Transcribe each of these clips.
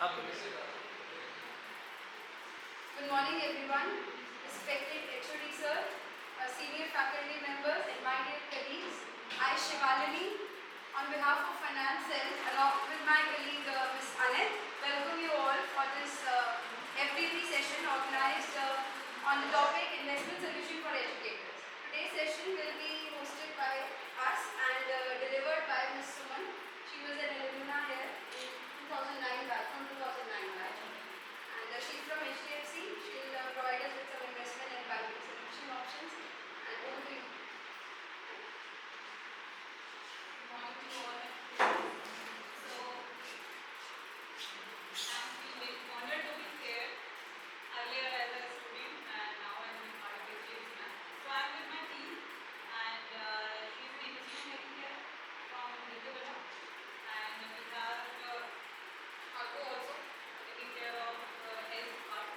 अब Good morning everyone, respected HOD sir, senior faculty members and my dear colleagues. I, Shivalini, on behalf of Finance Cell, along with my colleague Ms. Aneth, welcome you all for this FDP session organized on the topic Investment Solution for Educators. Today's session will be hosted by us and delivered by Ms. Suman. She was an alumna here in 2009 batch, from 2009 batch. And she's from HDFC. She'll provide us with some investment and banking solution options. And over to you. Good morning to all. So, I'm feeling honored to be here. Earlier as a student and now I'm in part of HDFC Bank. So I'm with my team and she's an investment head here from Nitya. And we have Akko also taking care of health part.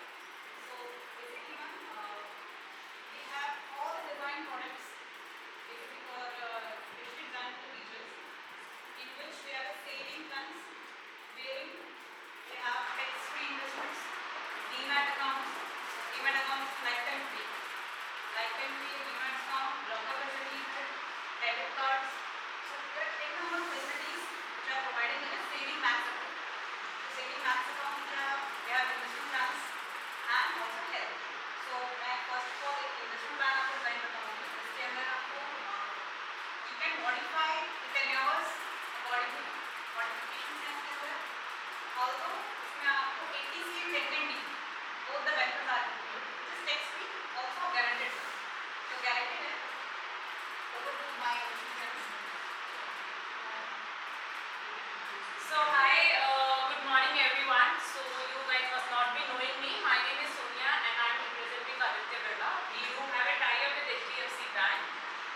So basically we have all the design products basically for digital design for teachers, in which they have a saving plans wherein they have tax-free investments, demat accounts lifetime free, demat account, locker facilities, debit cards. So there are 10 number of facilities which are providing in a saving max account. The saving max account they have investment plans and also health. So मैं first of all एक investment plan आपको design बताऊंगी. इसके अंदर आपको you can modify the tenures according to modifications हैं इसके अंदर. Although इसमें आपको 80C and 10D both the methods are included. This is tax free, also guaranteed. So guaranteed है. Over to my students. So hi, good morning everyone. So you guys must not be knowing me. My name is Sonia and I am representing Aditya Birla. We do have a tie-up with HDFC Bank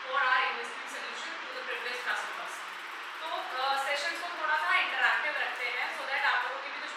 for our investment solution to the privileged customers. तो sessions को थोड़ा सा interactive रखते हैं so that आप लोगों की भी कुछ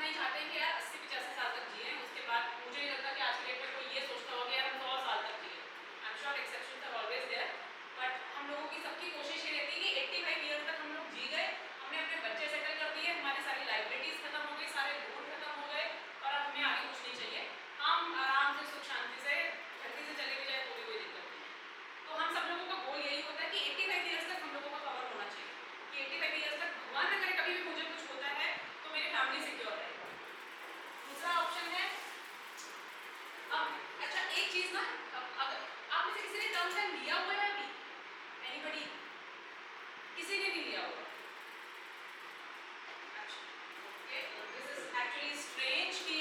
इतना ही चाहते हैं कि यार 80-85 साल तक जिए, उसके बाद मुझे नहीं लगता कि आज की डेट में कोई ये सोचता होगा कि यार हम 100 साल तक जिए। I am sure exceptions are always there, but हम लोगों की सबकी कोशिश ये रहती है कि 85 ईयर तक हम लोग जी गए, हमने अपने बच्चे सेटल कर दिए, हमारी सारी लाइबिलिटीज खत्म हो गई, सारे लोन खत्म हो गए और अब हमें आगे कुछ नहीं चाहिए, हम आराम से सुख शांति से धरती से चले भी जाए तो भी कोई दिक्कत नहीं। तो हम सब लोगों का गोल यही होता है कि 85 ईयर्स तक हम लोगों का कवर होना चाहिए, कि 85 ईयर्स तक भगवान न करे कभी भी मुझे कुछ होता है तो मेरी फैमिली सिक्योर रहेगी। दूसरा ऑप्शन है, अब अच्छा एक चीज ना, अगर आप में से किसी ने टर्म प्लान लिया हुआ है अभी? एनीबॉडी? किसी ने नहीं लिया हुआ? अच्छा, okay, this is actually strange कि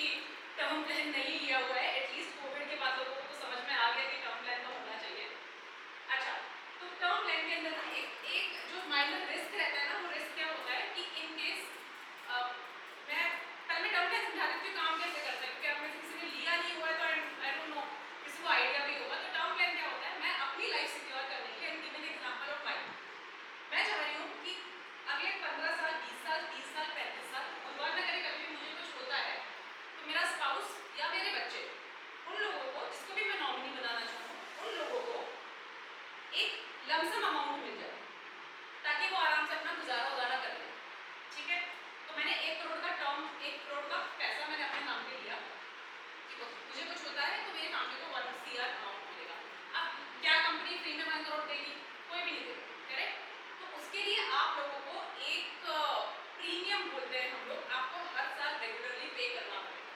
टर्म प्लान नहीं लिया हुआ है। एटलीस्ट कोविड के बाद लोगों को तो समझ में आ गया कि टर्म प्लान तो होना चाहिए। अच्छा, तो टर्म प्लान के अंदर ना एक जो माइनर रिस्क रहता है ना, वो रिस्क क्या होता है कि इन केस मैं पहले टर्म प्लान समझा देती हूँ काम कैसे करते हैं, क्योंकि आप में से किसी ने लिया नहीं हुआ है तो आई डोंट नो किसी को आइडिया भी होगा। तो टर्म प्लान क्या होता है, मैं अपनी लाइफ सिक्योर करने के लिए, गिवन एग्जांपल ऑफ माइन, मैं चाह रही हूँ कि अगले 15 साल, 20 साल, 30 साल, 35 साल, भगवान न करे कभी भी मुझे कुछ होता है तो मेरा स्पाउस या मेरे बच्चे, उन लोगों को जिसको भी मैं नॉमिनी बनाना चाहूँ, उन लोगों को एक लमसम अमाउंट मिल जाए ताकि वो आराम से अपना गुजारा उजारा कर ले। ठीक है, तो मैंने 1 करोड़ का टर्म, 1 करोड़ का पैसा मैंने अपने नाम पे लिया कि मुझे कुछ होता है तो मेरी फैमिली को 1 CR अमाउंट मिलेगा। अब क्या कंपनी फ्री में 1 करोड़ देगी? कोई भी नहीं देगी, करेक्ट? तो उसके लिए आप लोगों को एक प्रीमियम बोलते हैं हम लोग, आपको हर साल रेगुलरली पे करना पड़ेगा।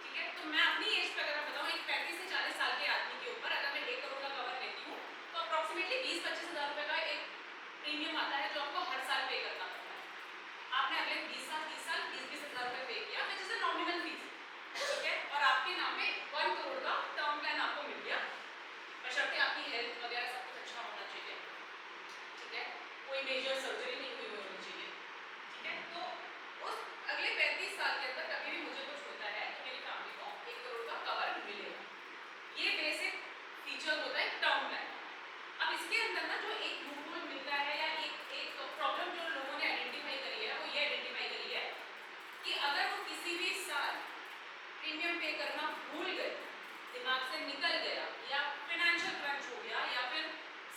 ठीक है, तो मैं अपनी एज पे अगर बताऊँ, एक 35 से 40 साल के आदमी के ऊपर अगर मैं 1 करोड़ का कवर लेती हूँ तो अप्रॉक्सीमेटली 20-25 हज़ार रुपये का एक प्रीमियम आता है जो आपको हर साल पे करना पड़ता है। आपने अगले 20 साल, 30 साल 20-20 हज़ार रुपये पे किया, which is a nominal fees. ठीक है, और आपके नाम पे 1 करोड़ का टर्म प्लान आपको मिल गया, बशर्ते आपकी हेल्थ वगैरह सब कुछ अच्छा होना चाहिए। ठीक है, कोई मेजर सर्जरी नहीं हुई होनी चाहिए। ठीक है, तो उस अगले 35 साल के अंदर कभी भी मुझे कुछ होता है तो मेरी फैमिली को 1 करोड़ का कवर मिलेगा। ये बेसिक फीचर होता है टर्म प्लान। अब इसके अंदर ना जो एक लूपहोल मिलता है या एक प्रॉब्लम जो लोगों ने आइडेंटिफाई करी है, वो ये आइडेंटिफाई करी है कि अगर वो किसी भी साल प्रीमियम पे करना भूल गए, दिमाग से निकल गया, या फाइनेंशियल क्रंच हो गया, या फिर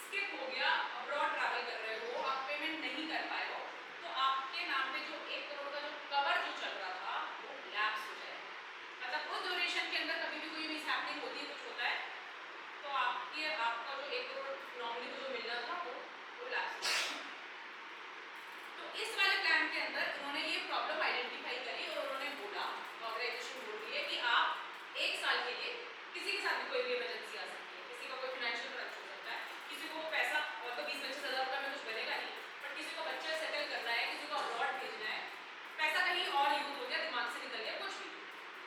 स्किप हो गया, अब्रॉड ट्रैवल कर रहे हो, आप पेमेंट नहीं कर पाए हो, तो आपके नाम पे जो 1 करोड़ का जो कवर जो चल रहा था वो लैप्स हो जाएगा। मतलब उस ड्यूरेशन के अंदर कभी भी कोई मिसहैपनिंग होती है, कुछ होता है, तो आपका जो 1 करोड़ नॉमिनी को जो मिलना था वो लैप्स हो जाएगा। तो इस वाले प्लान के अंदर उन्होंने ये प्रॉब्लम आइडेंटिफाई करी और उन्होंने बोला, ऑर्गेनाइजेशन बोल रही है कि आप 1 साल के लिए, किसी के साथ भी कोई भी इमरजेंसी आ सकती है, किसी का कोई फाइनेंशियल क्रंच हो सकता है, किसी को पैसा और तो 20-25 हज़ार रुपये में कुछ बनेगा नहीं, बट किसी को बच्चा सेटल करना है, किसी को अब्रॉड भेजना है, पैसा कहीं और यूज हो गया, दिमाग से निकल गया, कुछ भी,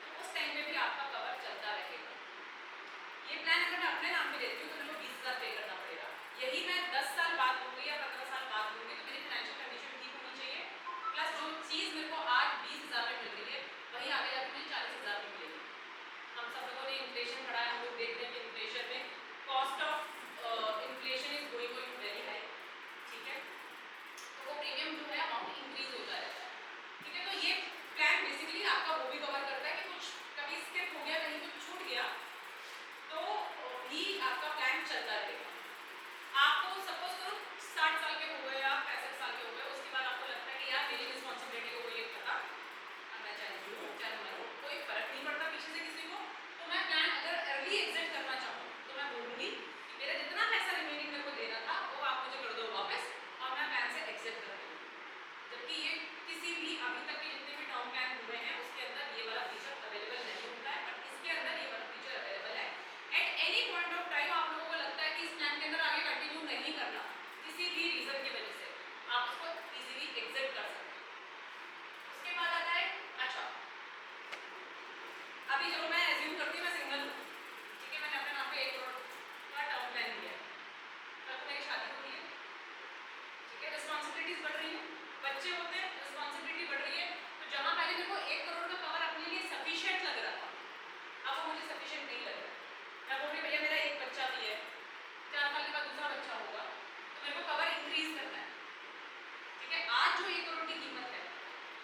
तो उस टाइम में भी आपका कवर चलता रहेगा। ये प्लान अगर मैं अपने नाम पे लेती हूँ तो मेरे को 20 हज़ार पे करना पड़ेगा। यही मैं 10 साल बाद लूँगी या 15 साल बाद लूँगी तो मेरी फाइनेंशियल कंडीशन ठीक होनी चाहिए, प्लस जो चीज़ मेरे को आज 20 हज़ार में मिल रही है वही आगे जाकर मुझे 40 हज़ार में मिलेगी। हम सब लोगों ने इन्फ्लेशन पढ़ा है, हम लोग देख रहे हैं कि इन्फ्लेशन में cost of inflation is going very high. ठीक है, तो वो प्रीमियम जो है अमाउंट इंक्रीज होता रहता है। ठीक है, तो ये प्लान बेसिकली आपका वो भी कवर करता है कि कुछ कभी स्किप हो गया, कहीं कुछ छूट गया तो भी आपका प्लान चलता रहेगा। आपको सपोज करो 60 साल के हो गए या 65 साल के हो गए, उसके बाद आपको लगता है कि यार मेरी रिस्पॉन्सिबिलिटी को कोई पता, अब मैं चाहे जीऊँ चाहे मरूँ कोई फर्क नहीं पड़ता पीछे से किसी को, तो मैं प्लान अगर अर्ली एग्जिट करना चाहूँ तो मैं बोलूँगी कि मेरा जितना पैसा रिमेनिंग मेरे को देना था वो आप मुझे कर दो वापस और मैं प्लान से एग्जिट कर दूँ। जबकि ये किसी भी अभी तक के जितने भी टर्म प्लान हुए हैं उसके अंदर ये वाला फीचर अवेलेबल नहीं होता है, बट इसके अंदर ये वाला फीचर अवेलेबल है। At any point of time आप लोगों को लगता है कि इस प्लान के अंदर आगे कंटिन्यू नहीं करना, किसी भी रीजन की वजह से आप उसको इजीली एग्जिट कर सकते हैं। उसके बाद आता है, अच्छा अभी चलो मैं एज्यूम करती हूँ मैं सिंगल हूँ, ठीक है, मैंने अपने नाम पे 1 करोड़ का टर्म प्लान लिया है, कल को मेरी शादी हो रही है, ठीक है, रिस्पॉन्सिबिलिटीज बढ़ रही है, बच्चे होते हैं, रिस्पॉन्सिबिलिटी बढ़ रही है, तो जहाँ पहले मेरे को 1 करोड़ का कवर अपने लिए सफिशिएंट लग रहा था, अब वो मुझे सफिशिएंट नहीं लग रहा। मैं बोल रही भैया मेरा एक बच्चा भी है, 4 साल के बाद दूसरा बच्चा होगा, तो मेरे को कवर इंक्रीज करना है। ठीक है, आज जो 1 करोड़ की कीमत है,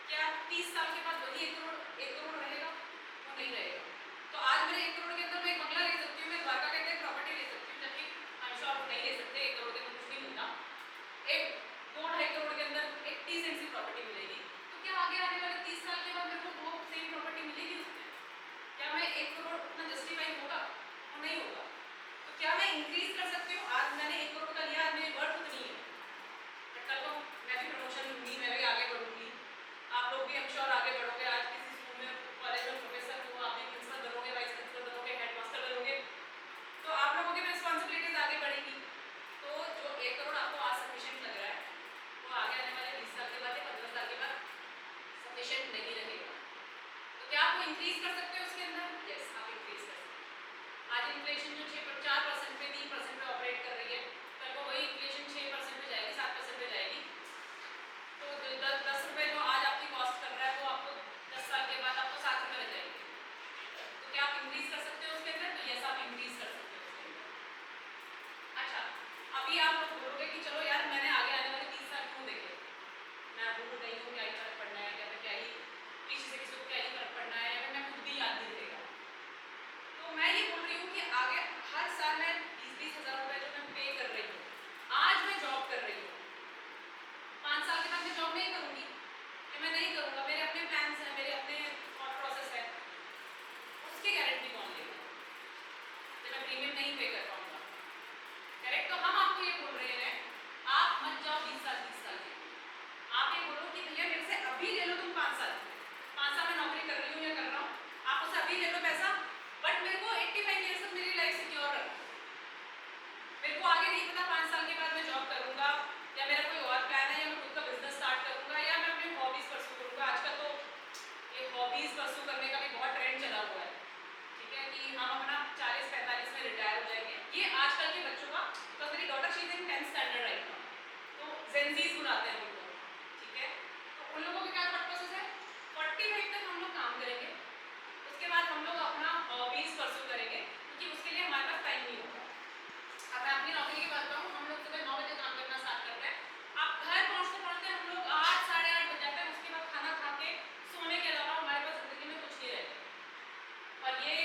क्या 30 साल के बाद वही 1 करोड़ आप इंक्रीज कर सकते हो उसके अंदर? यस, आप इंक्रीज कर सकते हो। आज इन्फ्लेशन जो 4% पे 3% पे ऑपरेट कर रही है, कल को वही इन्फ्लेशन 6% पे जाएगी, 7% पे जाएगी, तो 10 रुपये जो आज आपकी कॉस्ट कर रहा है वो आपको 10 साल के बाद आपको 7 रुपये लग जाएंगे। तो क्या आप इंक्रीज कर सकते हो उसके अंदर? तो यस, आप इंक्रीज कर सकते हो उसके अंदर। अच्छा, अभी आप लोग बोलोगे कि चलो यार मैंने आगे आने वाले 30 साल क्यों देखे, मैं बूढ़ नहीं हूँ, क्या ही फर्क पड़ना है, क्या मैं क्या ही पीछे से किसी को क्या ही फर्क पड़ना है, या मैं खुद भी याद नहीं रहेगा। तो मैं ये बोल रही हूँ कि आगे हर साल मैं 20-20 हज़ार रुपये जो मैं पे कर रही हूँ, आज मैं जॉब कर रही हूँ, 5 साल के बाद मैं जॉब नहीं करूँगी या मैं नहीं करूँगा, मेरे अपने प्लान्स हैं, मेरे अपने थॉट प्रोसेस है, उसकी गारंटी कौन लेगा जब मैं प्रीमियम नहीं पे कर पाऊँगा? करेक्ट। तो हम आपको ये बोल रहे हैं, आप मत जाओ 20 साल 30 साल के, आप ये बोलो कि भैया मेरे से अभी ले लो तुम 5 साल, 5 साल में नौकरी कर रही हूँ या कर रहा हूँ, आप उससे अभी ले लो पैसा, बट मेरे को 85 ईयर्स तक मेरी लाइफ सिक्योर रखो। मेरे को आगे नहीं पता 5 साल के बाद मैं जॉब करूँगा या मेरा कोई और प्लान है, या मैं खुद का बिजनेस स्टार्ट करूँगा, या मैं अपनी हॉबीज परस्यू करूँगा। आजकल तो ये हॉबीज परस्यू करने का भी बहुत ट्रेंड चला हुआ है, ठीक है, कि हम अपना 40-45 में रिटायर हो जाएंगे। ये आजकल के बच्चों का, बिकॉज मेरी daughter she is in 10th standard right now, तो जेनजीज बुलाते हैं उनको, ठीक है। तो उन लोगों का क्या थॉट प्रोसेस है, 45 तक हम लोग काम करेंगे, उसके बाद हम लोग अपना हॉबीज परस्यू करेंगे, क्योंकि उसके लिए हमारे पास टाइम नहीं होगा। अब मैं अपनी नौकरी की बात करूँ, हम लोग सुबह 9 बजे काम करना स्टार्ट करते हैं, आप घर पहुँचते पहुँचते हम लोग 8-8:30 बज जाते हैं, उसके बाद खाना खा के सोने के अलावा हमारे पास जिंदगी में कुछ नहीं रहता। और ये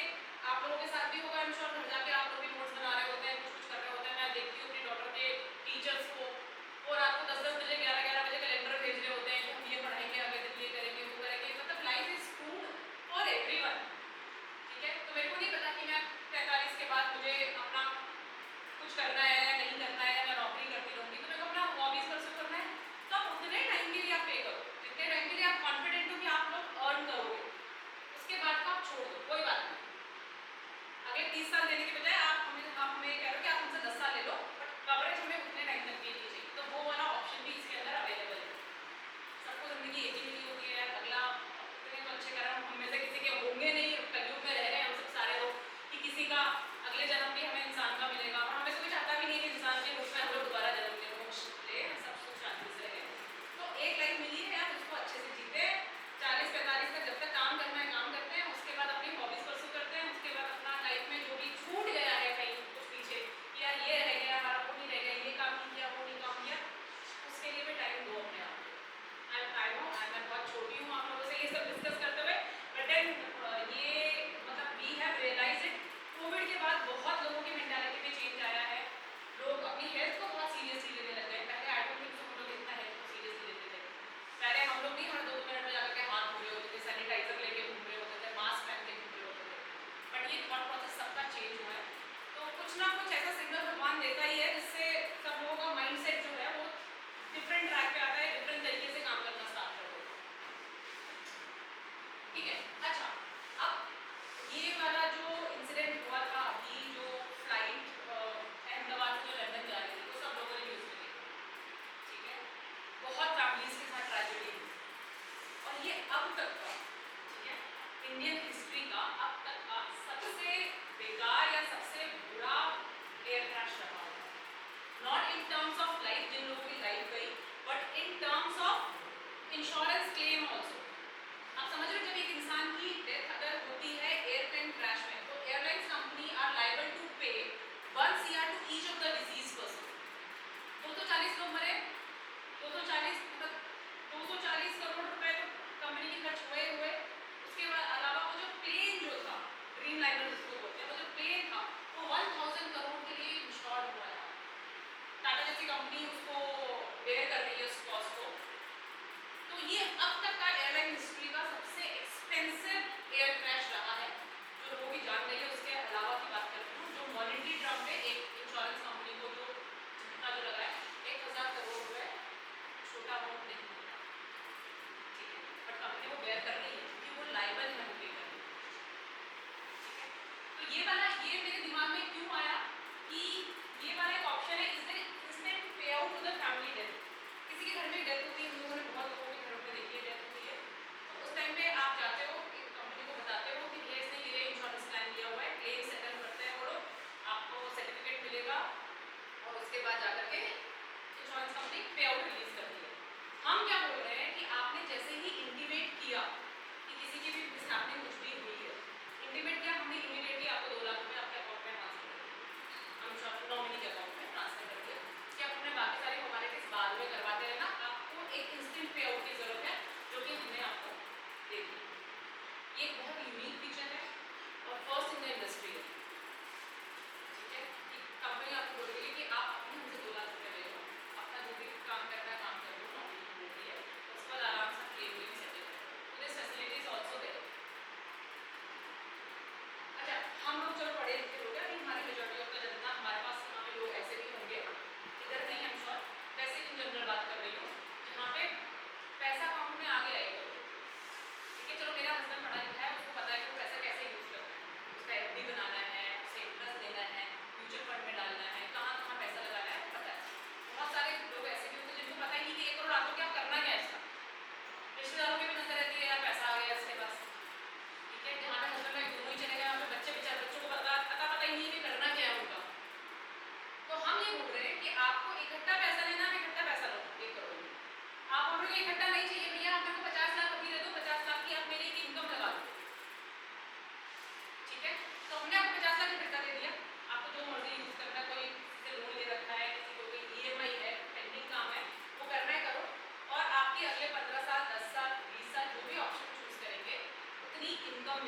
आप लोगों के साथ भी होगा, आई एम श्योर, घर जाके आप लोग भी नोट्स बना रहे होते हैं, कुछ कुछ कर रहे होते हैं। मैं देखती हूँ अपनी डॉटर के टीचर्स को, वो रात को 10-10 बजे 11-11 बजे कैलेंडर भेज रहे होते हैं कि हम ये पढ़ाएंगे, अगले दिन ये करेंगे, वो करेंगे, मतलब life is food for everyone, ठीक है। तो मेरे को नहीं पता कि मैं 45 के बाद मुझे अपना कुछ करना है या नहीं करना है, या मैं नौकरी करती रहूँगी, तो मेरे को अपना हॉबीज परस्यू करना है, तो आप उतने टाइम के लिए आप पे करो, जितने टाइम के लिए आप कॉन्फिडेंट हो कि आप लोग अर्न करोगे, उसके बाद का आप छोड़ दो, कोई बात नहीं। अगले 30 साल देने के बजाय आप हमें कह रहे हो कि आप हमसे 10 साल ले लो, बट कवरेज हमें उतने टाइम तक के लिए चाहिए, तो वो वाला ऑप्शन भी इसके अंदर अवेलेबल है। सबको जिंदगी एक ही मिली होती है, अगला इतने तो अच्छे कर्म हम में से किसी के होंगे नहीं, कलयुग में रह रहे हैं हम सब सारे लोग, कि किसी का अगले जन्म भी हमें इंसान का मिलेगा, और हमें से कोई चाहता भी नहीं कि इंसान के रूप में हम लोग दोबारा जन्म ले, मोक्ष ले, सब सुख शांति से रहे। तो एक लाइफ मिली है यार, उसको अच्छे से जीते, 40-45 तक जब तक काम करना है काम करते हैं, उसके बाद अपनी हॉबीज परस्यू करते हैं, उसके बाद अपना लाइफ में जो भी छूट गया है कहीं कुछ पीछे, यार ये रह गया हमारा, वो नहीं रह गया, ये काम नहीं किया, वो नहीं काम किया, उसके लिए भी टाइम दो अपने आप को। आई नो मैं बहुत छोटी हूँ आप लोगों से ये सब डिस्कस करते हुए, बट देन ये मतलब we have realise it, Covid के बाद बहुत लोगों की मेंटालिटी में चेंज आया है, लोग अपनी हेल्थ को बहुत सीरियसली लेने लग गए। पहले आई डोंट थिंक हम लोग इतना हेल्थ को सीरियसली लेते थे, पहले हम लोग नहीं हर 2 मिनट में जाकर के हाथ धो रहे होते थे, सैनिटाइजर लेके घूम रहे होते थे, मास्क पहन के घूम रहे होते थे, बट ये थॉट प्रोसेस सबका चेंज हुआ है। तो कुछ ना कुछ ऐसा सिग्नल भगवान देता ही है जिससे सब लोगों का माइंडसेट जो है वो डिफरेंट ट्रैक पे आता है, डिफरेंट तरीके से काम करना स्टार्ट कर देता है, ठीक है। अच्छा, अब ये वाला जो इंसिडेंट हुआ था अभी, जो फ्लाइट अहमदाबाद से जो लंदन जा रही थी, वो सब लोगों ने न्यूज़ में देखा, ठीक है, बहुत फैमिलीज के साथ ट्रेजेडी हुई, और ये अब तक का, ठीक है, इंडियन हिस्ट्री का अब तक का सबसे बेकार या सबसे बुरा एयर क्रैश रहा है, not in terms of life, जिन लोगों की लाइफ गई, but in terms of insurance claim also. आप समझ रहे हो, जब एक इंसान की डेथ अगर होती है एयरप्लेन क्रैश में, तो airlines company are liable to pay 1 CR to each of the deceased person. 240 लोग मरे, 240 मतलब 240 करोड़ रुपए तो कंपनी के खर्च हुए। उसके बाद अलावा वो जो प्लेन जो था, ड्रीम लाइनर जिसको बोलते हैं, वो जो प्लेन था वो 1000 करोड़ के लिए इंश्योर्ड हुआ था। टाटा जैसी कंपनी उसको बेयर कर रही है उस कॉस्ट को। तो ये अब तक का एयरलाइन हिस्ट्री का सबसे एक्सपेंसिव एयर क्रैश रहा है, जो लोगों की जान गई है। उसके अलावा की बात करती हूँ, जो मॉनेटरी टर्म पे एक इंश्योरेंस कंपनी को जो झटका जो लगा है, 1000 करोड़ रुपए छोटा अमाउंट नहीं होता, ठीक है, बट कंपनी वो बेयर कर रही है क्योंकि वो लाइबल है पे करने, ठीक है। तो ये वाला ये मेरे दिमाग में क्यों आया कि ये वाला एक ऑप्शन है, is instant pay out to the family death. किसी के घर में डेथ होती है, हम लोगों ने बहुत लोगों के घरों में देखी है डेथ होती है, तो उस टाइम पे आप जाते हो, एक कंपनी को बता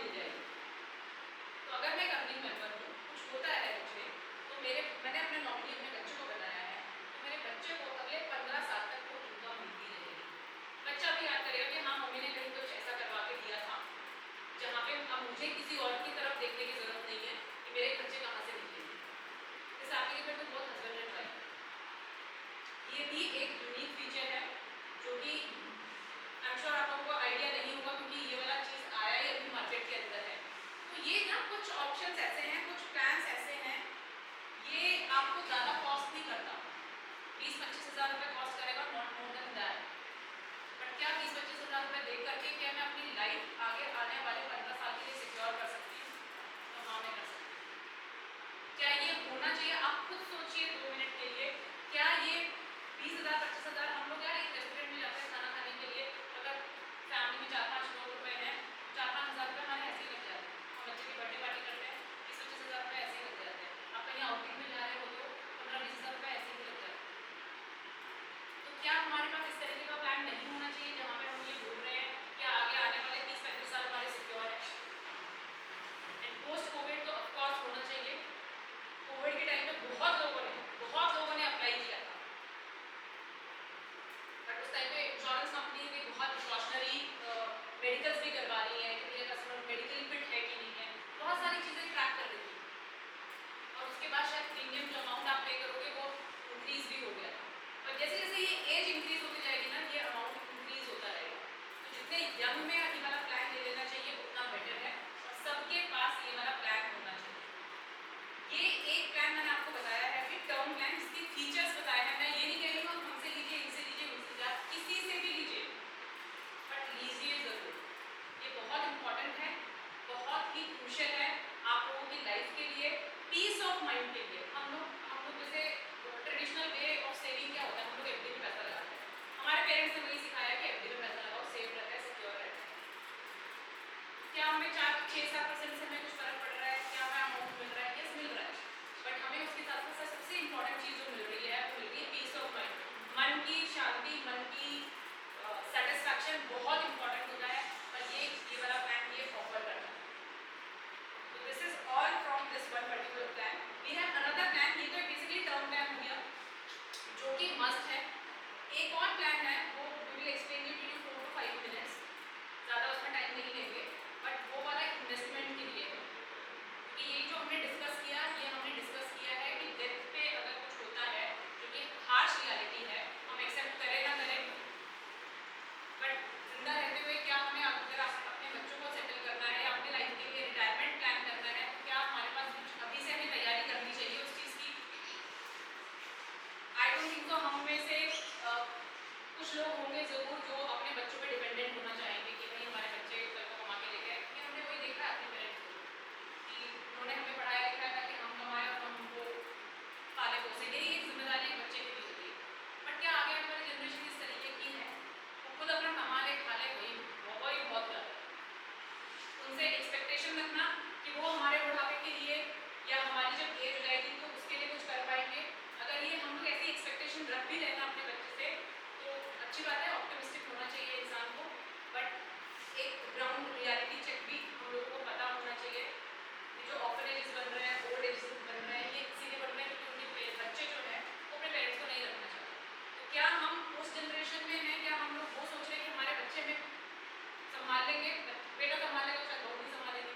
मिल जाएगी। तो अगर मैं अर्निंग मेंबर हूँ, कुछ होता है मुझे, तो मैंने अपने नॉमिनी अपने बच्चे को बनाया है, तो मेरे बच्चे को अगले 15 साल तक वो इनकम मिलती रहेगी। बच्चा भी याद करेगा कि हाँ मम्मी ने कहीं कुछ ऐसा करवा के दिया था, जहाँ पे अब मुझे किसी और की तरफ देखने की जरूरत नहीं है कि मेरे खर्चे कहाँ से निकलेंगे। इस एप्लीकेशन में बहुत हस्बैंड एंड वाइफ, ये भी एक यूनिक फीचर है जो कि आई एम श्योर आप लोगों को आइडिया नहीं होगा, क्योंकि ये वाला चीज़ आया ही अभी मार्केट के अंदर है। तो ये ना कुछ ऑप्शंस ऐसे हैं, कुछ प्लान्स ऐसे हैं, ये आपको ज़्यादा कॉस्ट नहीं करता। 20-25 हज़ार रुपये कॉस्ट करेगा, not more than that. But क्या 20-25 हज़ार रुपये दे करके क्या मैं अपनी लाइफ आगे आने वाले 15 साल के लिए सिक्योर कर सकती हूँ? तो हाँ मैं कर सकती हूँ। क्या ये होना चाहिए? आप खुद सोचिए 2 मिनट के लिए, क्या ये 20,000 25 हज़ार, हम लोग यार एक रेस्टोरेंट में जाते हैं खाना खाने के लिए, अगर फैमिली में 4-5 लोग रुपए हैं, 4-5 हज़ार रुपये हमारे ऐसे ही लग जाते हैं। हम बच्चे की बर्थडे पार्टी करते हैं, 20-25 हज़ार रुपये ऐसे ही लग जाते हैं। आप कहीं आउटिंग में जा रहे हो तो 15-20 हज़ार रुपये ऐसे ही लग जाते हैं। तो क्या हमारे पास इस तरीके का प्लान नहीं होना चाहिए जहाँ पे हम ये बोल रहे हैं कि आगे आने वाले 30-35 साल हमारे सिक्योर है? एंड पोस्ट कोविड तो ऑफकोर्स होना चाहिए। कोविड के टाइम पे बहुत लोगों ने अप्लाई किया था, बट उस टाइम पे इंश्योरेंस कंपनी भी बहुत प्रिकॉशनरी मेडिकल्स भी करवा रही है कि मेरे कस्टमर मेडिकली फिट है कि नहीं है, बहुत सारी चीज़ें ट्रैक कर रही थी। और उसके बाद शायद प्रीमियम जो अमाउंट आप पे करोगे वो इंक्रीज भी हो गया था। और जैसे जैसे ये एज इंक्रीज होती जाएगी ना, ये अमाउंट इंक्रीज होता रहेगा। तो जितने यंग में ये वाला प्लान ले लेना चाहिए उतना बेटर है, और सबके पास ये वाला प्लान होना चाहिए। ये एक प्लान मैंने आपको बताया है कि टर्म प्लान, इसके फीचर्स बताए हैं। मैं ये नहीं कह रही हूँ हमसे लीजिए, इनसे लीजिए, उनसे लीजिए, आप किसी से भी लीजिए, बट लीजिए ज़रूर। ये बहुत इंपॉर्टेंट है, बहुत ही क्रूशियल है आप लोगों की लाइफ के लिए, पीस ऑफ माइंड के लिए। हम लोग जैसे ट्रेडिशनल वे ऑफ सेविंग क्या होता है, हम लोग एफडी में पैसा लगाते हैं। हमारे पेरेंट्स ने वही सिखाया कि एफडी में पैसा लगाओ, सेफ रहता है, सिक्योर रहता है। क्या हमें 4-6-7% से हमें कुछ फर्क पड़ रहा है? क्या हमें अमाउंट मिल रहा है? यस मिल रहा है, बट हमें उसके साथ साथ सबसे इंपॉर्टेंट चीज़ जो मिल रही है वो मिल रही है पीस ऑफ माइंड। मन की शांति, मन की सेटिस्फैक्शन बहुत इंपॉर्टेंट होता है, और ये वाला प्लान ये ऑफर करता है। तो this is all from this one particular plan. We have another plan, ये तो बेसिकली टर्म प्लान हो गया जो कि मस्ट है। एक और प्लान है, वो we will explain it in 4 to 5 minutes, ज़्यादा उसमें टाइम नहीं लेंगे, बट वो वाला इन्वेस्टमेंट के लिए है। कि ये जो हमने डिस्कस किया, ये हमने डिस्कस किया है कि डेथ पे अगर कुछ होता है, जो कि हार्श रियलिटी है, हम एक्सेप्ट करें ना करें, बट जिंदा रहते हुए क्या हमें अगर अपने बच्चों को सेटल करना है या अपनी लाइफ के लिए रिटायरमेंट प्लान करना है, तो क्या हमारे पास कुछ अभी से हमें तैयारी करनी चाहिए उस चीज़ की? आई डोंट थिंक तो हम में से कुछ लोग होंगे ज़रूर जो अपने बच्चों पे डिपेंडेंट होना चाहेंगे कि भाई हमारे बच्चे कल को कमा के लेके आए, क्योंकि हमने वही देखा है अपने पेरेंट्स को कि उन्होंने हमें पढ़ाया लिखाया था कि हम कमाएं और हम उनको पाले पोसे, यही एक जिम्मेदारी एक बच्चे की भी होती है। बट क्या आगे आने वाली जनरेशन इस तरीके की है? वो खुद अपना कमा ले खा ले, वही बहुत गलत है। उनसे एक्सपेक्टेशन रखना कि वो हमारे बुढ़ापे के लिए या हमारी जब एज हो जाएगी तो उसके लिए कुछ कर पाएंगे, अगर ये हम लोग ऐसी एक्सपेक्टेशन रख भी लेना अपने बच्चे से तो अच्छी बात है, ऑप्टिमिस्टिक होना चाहिए इंसान को, बट एक ग्राउंड रियलिटी चेक भी हम लोगों को पता होना चाहिए। ये जो ऑर्फनेजेस बन रहे हैं, ओल्ड एजेस बन रहे हैं, ये इसीलिए बन रहे हैं क्योंकि उनके बच्चे जो हैं वो अपने पेरेंट्स को नहीं रखना चाहते। तो क्या हम उस जनरेशन में हैं, क्या हम लोग वो सोच रहे हैं कि हमारे बच्चे हमें संभाल लेंगे, बेटा संभाल लेगा, शायद बहू नहीं संभालेगी।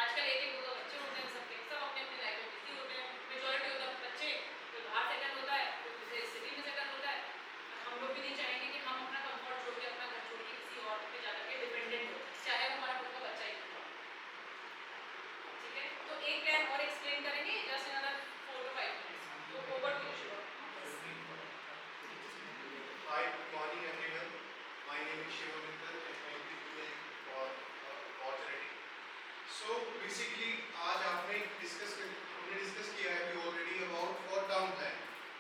आजकल एक एक दो बच्चे होते हैं, सबके सब अपने अपने लाइफ में बिजी होते हैं, मेजॉरिटी होता है बच्चे, कोई बाहर सेटल होता है, कोई सिटी में सेटल होता है। हम लोग भी नहीं चाहेंगे कि हम अपना कंफर्ट छोड़ के, अपना घर छोड़ के किसी और पे जाकर के डिपेंडेंट हो, चाहे वो हमारा खुद का बच्चा ही हो। ठीक है, तो एक प्लान और एक्सप्लेन करेंगे जस्ट अनदर 4 to 5 मिनट्स। तो over to you. Hi, good morning everyone. My name is Shiva Mittal and thank you for opportunity. So basically आज हमने डिस्कस किया है कि already about for term plan.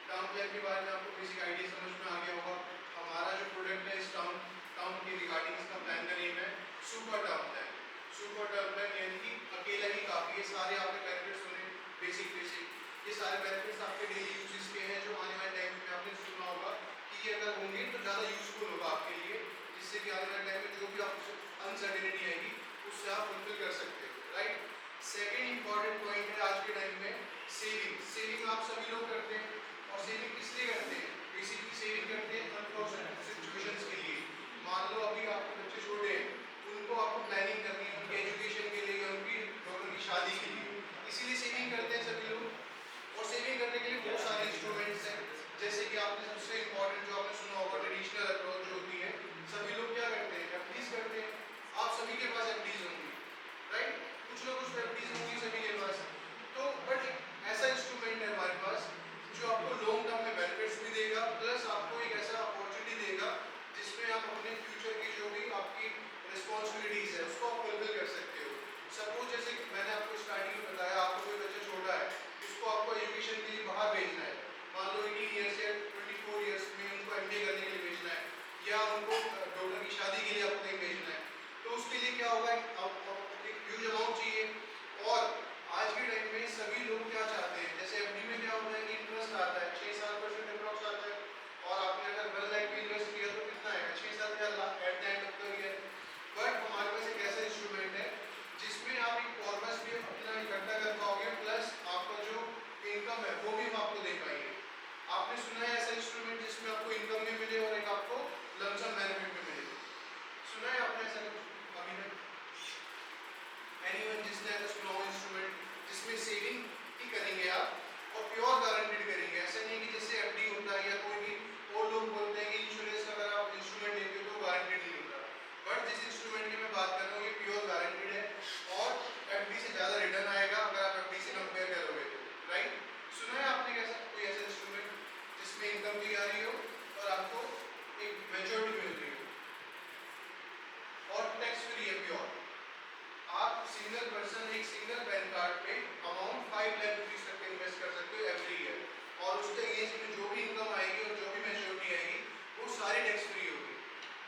Term plan के बारे में आपको बेसिक आइडिया समझ में आ गया होगा। हमारा जो प्रोडक्ट है इस टर्म के रिगार्डिंग इसका प्लान का नेम है super term plan. Super term plan यानी कि अकेला ही काफी है। सारे आपने बेनिफिट्स सुने, बेसिक ये सारे बेनिफिट्स आपके डेली यूजेस के हैं जो आने वाले टाइम में आपने सुना होगा कि ये अगर होंगे तो ज़्यादा यूजफुल होगा आपके लिए, जिससे कि आने वाले टाइम में जो भी आपको अनसर्टेनिटी आएगी उससे आप फुलफिल कर सकते हो, राइट। सेकेंड इंपॉर्टेंट पॉइंट है आज के टाइम में सेविंग। सेविंग आप सभी लोग करते हैं, और सेविंग किस लिए करते हैं? बेसिकली सेविंग करते हैं अनफॉर्चुनेट सिचुएशंस के लिए। मान लो अभी आपके बच्चे छोटे हैं, उनको आपको प्लानिंग करनी है उनके एजुकेशन के लिए या उनकी डॉटर की शादी के लिए, इसीलिए सेविंग करते हैं सभी लोग। और सेविंग करने के लिए बहुत सारे इंस्ट्रूमेंट्स हैं, जैसे कि आपने सबसे इंपॉर्टेंट जो आपने सुना होगा ट्रेडिशनल अप्रोच जो होती है, सभी लोग क्या करते हैं? एफडीज करते हैं। आप सभी के पास एफडीज होंगी, राइट। कुछ ना कुछ एफडीज होंगी सभी के पास। तो बट ऐसा इंस्ट्रूमेंट है हमारे पास जो आपको लॉन्ग टर्म में बेनिफिट्स भी देगा, प्लस आपको एक ऐसा अपॉर्चुनिटी देगा जिसमें आप अपने फ्यूचर की जो भी आपकी रिस्पॉन्सिबिलिटीज है उसको आप फुलफिल कर सकते हो। सपोज जैसे मैंने आपको स्टार्टिंग में बताया, आपको कोई बच्चा छोटा है, उसको आपको एजुकेशन के लिए बाहर भेजना है, मान लो 18 ईयर्स या 24 ईयर्स में उनको एमबीए करने के लिए भेजना है, या उनको डॉटर की शादी के लिए आपको कहीं भेजना है, तो उसके लिए क्या होगा? आपको एक ह्यूज अमाउंट चाहिए। और आज के टाइम में सभी लोग क्या चाहते हैं, जैसे एफडी में क्या होता है कि इंटरेस्ट आता है 6-7% अप्रॉक्स आता है, और आपने अगर 1 लाख भी इन्वेस्ट किया तो कितना आएगा? 6-7 हज़ार eight the end of the year. But हमारे पास एक ऐसा इंस्ट्रूमेंट है जिसमें आप एक कॉर्पस भी अपना इकट्ठा कर पाओगे, प्लस आपका जो इनकम है वो भी हम आपको दे पाएंगे। आपने सुना है ऐसा इंस्ट्रूमेंट जिसमें आपको इनकम भी मिले और एक आपको लमसम बेनिफिट भी मिले? सुना है आपने ऐसा कुछ अभी तक? एनीवन जिसने ऐसा सुना हो इंस्ट्रूमेंट जिसमें सेविंग ही करेंगे आप और प्योर गारंटीड करेंगे? ऐसा नहीं कि जैसे एफडी होता है या कोई भी और लोग बोलते हैं कि इंश्योरेंस अगर आप इंस्ट्रूमेंट लेते हो तो गारंटीड नहीं होता, बट जिस इंस्ट्रूमेंट की मैं बात कर रहा हूँ ये प्योर गारंटीड है और एफडी से ज़्यादा रिटर्न आएगा अगर आप एफडी से कंपेयर करोगे तो, राइट। सुना है आपने कैसा कोई ऐसा इंस्ट्रूमेंट जिसमें इनकम भी आ रही हो और आपको एक मेच्योरिटी मिल रही हो और टैक्स फ्री है प्योर? आप सिंगल पर्सन एक सिंगल पैन कार्ड पे अमाउंट 5 लाख रुपीस तक के इन्वेस्ट कर सकते हो एवरी ईयर, और उसके अगेंस्ट में जो भी इनकम आएगी और जो भी मैच्योरिटी आएगी वो सारी टैक्स फ्री होगी।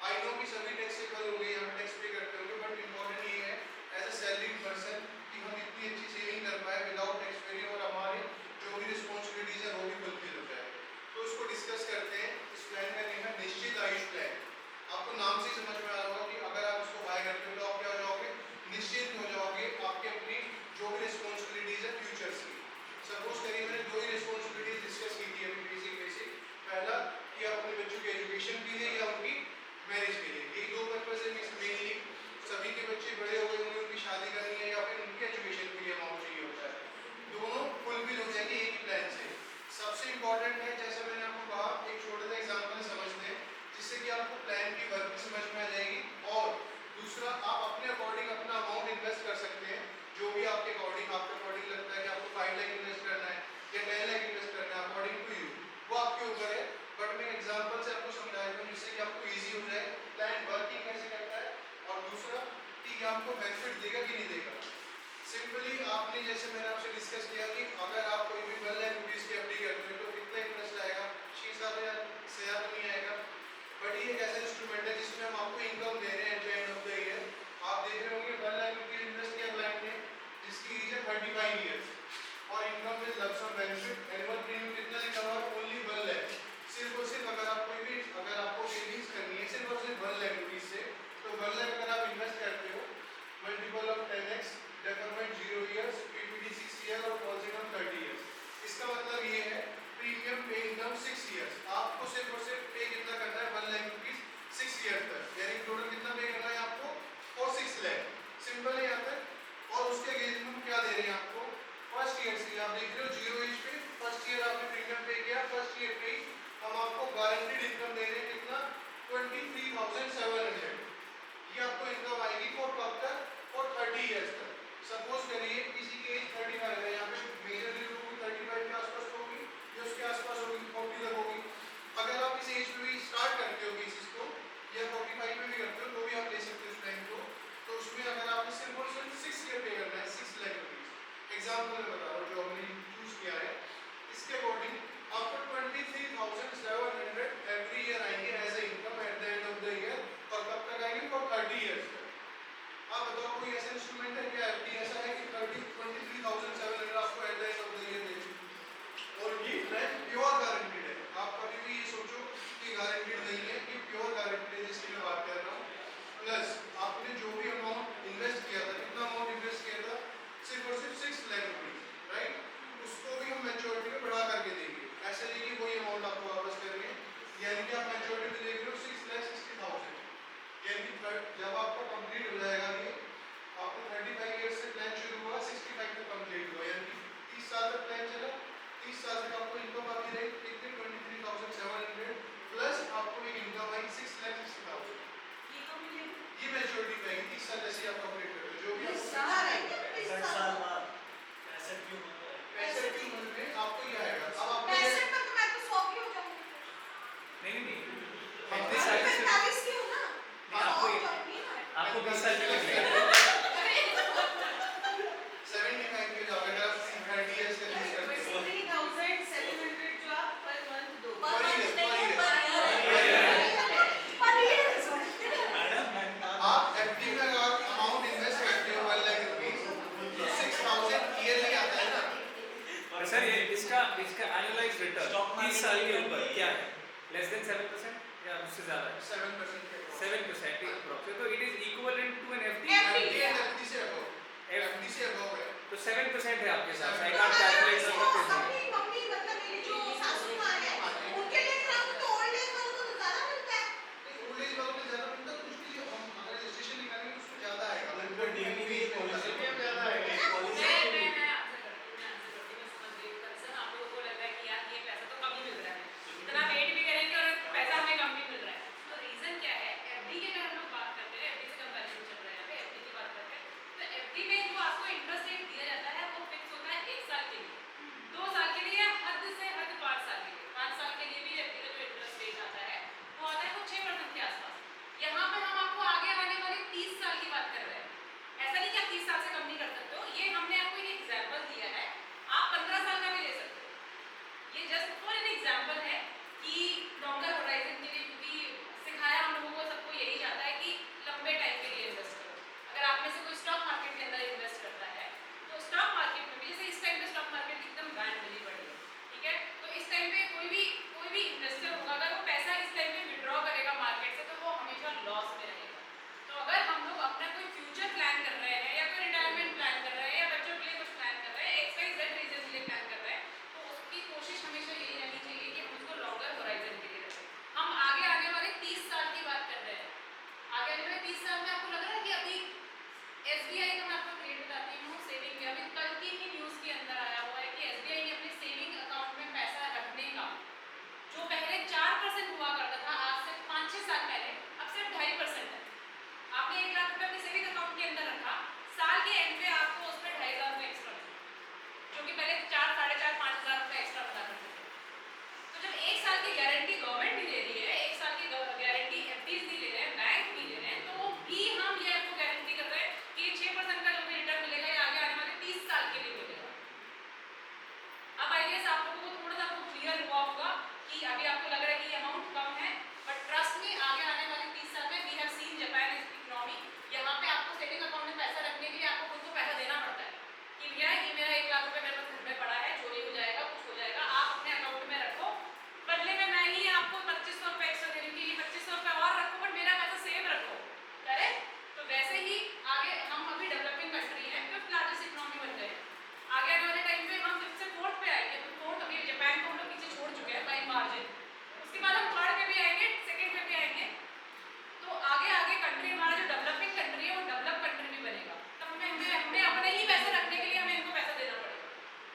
आई नो कि सभी टैक्सेबल होंगे, यहाँ टैक्स पे करते होंगे, बट इम्पोर्टेंट ये है एज अ सैलरीड पर्सन कि हम इतनी अच्छी सेविंग कर पाए विदाउट टैक्स फ्री और हमारे जो भी रिस्पॉन्सिबिलिटीज है वो भी फुलफिल हो जाए। तो उसको डिस्कस करते हैं। इस प्लान का नेम है निश्चित आयुष प्लान। आपको नाम से ही समझ में आ रहा होगा कि अगर आप उसको बाय करते हो तो आप क्या हो जाओगे? निश्चित हो जाओगे आपके अपनी जो भी रिस्पॉन्सिबिलिटीज है फ्यूचर्स की। सपोज करिए मैंने दो ही रिस्पॉन्सिबिलिटीज डिस्कस की थी अभी बेसिक। पहला कि आप अपने बच्चों के एजुकेशन के लिए या उनकी मैरिज के लिए, यही दो पर्पज है मेनली। सभी के बच्चे बड़े हो गए होंगे, उनकी शादी करनी है या फिर उनके एजुकेशन के लिए अमाउंट चाहिए होता है, दोनों फुलफिल हो जाएंगे एक ही प्लान से। सबसे इंपॉर्टेंट है, जैसा मैंने आपको कहा, एक छोटा सा एग्जाम्पल समझते हैं जिससे कि आपको प्लान की वर्किंग समझ में आ जाएगी। और दूसरा, आप अपने अकॉर्डिंग अपना अमाउंट इन्वेस्ट कर सकते हैं, जो भी आपके अकॉर्डिंग लगता है कि आपको 5 लाख इन्वेस्ट करना है या 10 लाख इन्वेस्ट करना है, अकॉर्डिंग टू यू, वो आपके ऊपर है। बट मैं एग्जांपल से आपको समझा दूं जिससे कि आपको इजी हो जाए प्लान वर्किंग कैसे करता है, और दूसरा कि ये आपको बेनिफिट देगा कि नहीं देगा। सिंपली आपने, जैसे मैंने आपसे डिस्कस किया कि अगर आप कोई भी 1 लाख रुपीस की एफडी करते हो तो कितना इंटरेस्ट आएगा? 6-7 हज़ार से ज़्यादा तो नहीं आएगा। बट ये एक ऐसा इंस्ट्रूमेंट है जिसमें हम आपको इनकम दे रहे हैं eight the end of the year. आप देख रहे होंगे 1 लाख रुपीस इन्वेस्ट किया क्लाइंट ने, जिसकी एज है 35 ईयर्स, और income with lump sum benefit. Annual premium कितना लिखा हुआ है? ओनली 1 लाख। सिर्फ और सिर्फ अगर आप कोई भी, अगर आपको सेविंग्स करनी है सिर्फ और सिर्फ 1 लाख रुपीस से, तो 1 लाख अगर आप इन्वेस्ट करते हो, multiple of 10x, deferment 0 years, PPT 6 year और पॉजिटिव 30 ईयर्स। इसका मतलब ये है प्रीमियम पे इनकम 6 ईयर्स। आपको सिर्फ और सिर्फ पे कितना करना है? 1 लाख रुपीस 6 ईयर तक, यानी टोटल कितना पे करना है आपको? 6 लाख। सिंपल है यहाँ तक। और उसके अगेंस्ट में क्या दे रहे हैं आपको? फर्स्ट ईयर से आप देख रहे हो 0 एज पे फर्स्ट ईयर आपने प्रीमियम पे किया, फर्स्ट ईयर पे ही हम आपको गारंटीड इनकम दे रहे हैं। कितना? 23,700। ये आपको इनकम आएगी फॉर कब तक? फॉर 30 ईयर्स तक। सपोज करिए किसी की एज 35 है, यहाँ पे मेजरली लोगों की 35 के आसपास होगी या उसके आसपास होगी, 40 तक होगी। अगर आप इस एज पे भी स्टार्ट करते हो केसेस को या 45 में भी करते हो तो भी आप ले सकते हो उस टाइम को। तो उसमें अगर आपने सिर्फ और सिर्फ 6 ईयर पे करना है, 6 लाख रुपीस, एग्जाम्पल में बता रहा हूँ जो हमने चूज किया है, इसके अकॉर्डिंग आपको 23,700 एवरी ईयर आएंगे as a income at the end of the year. और कब तक आएंगे? फॉर 30 ईयर्स तक। आप बताओ कोई ऐसा इंस्ट्रूमेंट है क्या एफडी ऐसा है कि 30 साल के ऊपर क्या है? लेस देन 7% या उससे ज़्यादा है? 7% के 7% अप्रोक्स, तो it is equivalent to an FD. FD से above, FD से above है। तो 7% है आपके साथ। आई कांट कैलकुलेट द अपनी मम्मी मतलब मेरी जो सासू माँ है उनके लिए खराब तो ओल्ड एज वालों को तो ज़्यादा मिलता है। नहीं, old age वालों को ज़्यादा मिलता है, कुछ भी हम अगर रजिस्ट्रेशन निकालेंगे उसमें ज़्यादा आएगा। लगभग डेली भी ये पॉलिसी में ज़्यादा है। मैं आंसर करती हूँ, मैं समझ गई कंसर्न। आप लोगों को लग रहा है कि यार ये पैसा तो कम ही मिल रहा है, इतना वेट भी करेंगे और पैसा हमें कम भी मिल रहा है। तो रीजन क्या है? एफडी की अगर हम लोग बात करते हैं, एफडी से कंपैरिजन चल रहा है यहाँ पे, एफडी की बात करते हैं, तो एफडी में जो आपको इंटरेस्ट रेट दिया जाता है वो फिक्स होता है 1 साल के लिए, 2 साल के लिए, हद से हद 5 साल के लिए। 5 साल के लिए भी एफडी का जो इंटरेस्ट रेट आता है वो आता है कुछ 6% के आसपास। यहाँ पे हम आपको आगे आने वाले 30 साल की बात कर रहे हैं। ऐसा नहीं कि आप 30 साल से कम नहीं कर सकते हो, ये हमने आपको एक एग्जाम्पल दिया है, आप 15 साल का भी ले सकते हो। ये जस्ट फॉर एन एग्जाम्पल है कि लॉन्गर होराइजन के लिए, क्योंकि सिखाया हम लोगों को सबको यही जाता है कि लंबे टाइम के लिए इन्वेस्ट करो। अगर आप में से कोई स्टॉक मार्केट के अंदर इन्वेस्ट करता है तो स्टॉक मार्केट में भी, जैसे इस टाइम पे स्टॉक मार्केट की एकदम बैंड मिली पड़ी है, ठीक है, तो इस टाइम पे कोई भी इन्वेस्टर होगा, अगर वो पैसा इस टाइम पे विड्रॉ करेगा मार्केट से तो वो हमेशा लॉस में रहेगा। तो अगर हम लोग अपना कोई फ्यूचर प्लान कर रहे हैं या कोई रिटायरमेंट प्लान कर रहे हैं या बच्चों के लिए कुछ प्लान कर रहे हैं, XYZ रीजन के लिए प्लान कर रहे हैं, तो उसकी कोशिश हमेशा यही रहनी चाहिए कि हम उसको लॉन्गर होराइजन के लिए रखें। हम आगे आने वाले 30 साल की बात कर रहे हैं। आगे आने वाले 30 साल में आपको लग रहा है कि अभी SBI का मैं आपको रेट बताती हूँ, सेविंग में अभी कल की ही न्यूज़ के अंदर आया हुआ है कि SBI ने अपने सेविंग अकाउंट में पैसा रखने का, जो पहले 4% हुआ करता था आज से 5-6 साल पहले, अब सिर्फ 2.5% है। आपने 1 लाख रुपए अपने सेविंग अकाउंट के अंदर रखा, साल के एंड पे आपको उस पर 2,500 रुपये एक्स्ट्रा मिले, जो कि पहले 4, 4,500, 5,000 रुपये एक्स्ट्रा बता करते थे। तो जब 1 साल की गारंटी गवर्नमेंट भी ले रही है, 1 साल की गारंटी एफडीज भी ले रहे हैं, बैंक भी ले रहे हैं, तो भी हम ये आपको गारंटी कर रहे हैं कि 6% का जो भी रिटर्न मिलेगा ये आगे आने वाले 30 साल के लिए मिलेगा। अब आई गेस आप लोगों को थोड़ा सा आपको क्लियर हुआ होगा कि अभी आपको लग रहा है कि ये अमाउंट कम है, बट ट्रस्ट मी आगे आने वाले 30 साल में we have seen Japan economy, यहाँ पे आपको सेविंग अकाउंट में पैसा रखने के लिए आपको खुद को पैसा देना पड़ता है कि भैया ये मेरा 1 लाख रुपए मेरे पास घर में पड़ा है, चोरी हो जाएगा, कुछ हो जाएगा, आप अपने अकाउंट में रखो, बदले में मैं ही आपको 2,500 रुपये एक्स्ट्रा दे दूँगी, 2,500 रुपये और रखो बट मेरा पैसा सेव रखो, करेक्ट? तो वैसे ही आगे हम अभी डेवलपिंग कंट्री है, 5th लार्जेस्ट इकोनॉमी बन गए, आगे आने वाले टाइम पे हम 5th से 4th पे आएंगे, तो 4th अभी जापान को हम लोग पीछे छोड़ चुके हैं बाई मार्जिन, उसके बाद हम 3rd पे भी आएंगे, 2nd पे भी आएंगे, तो आगे आगे कंट्री हमारा जो डेवलपिंग कंट्री है वो डेवलप कंट्री भी बनेगा। तो हमें अपने ही पैसे रखने के लिए हमें इनको पैसा देना पड़ेगा,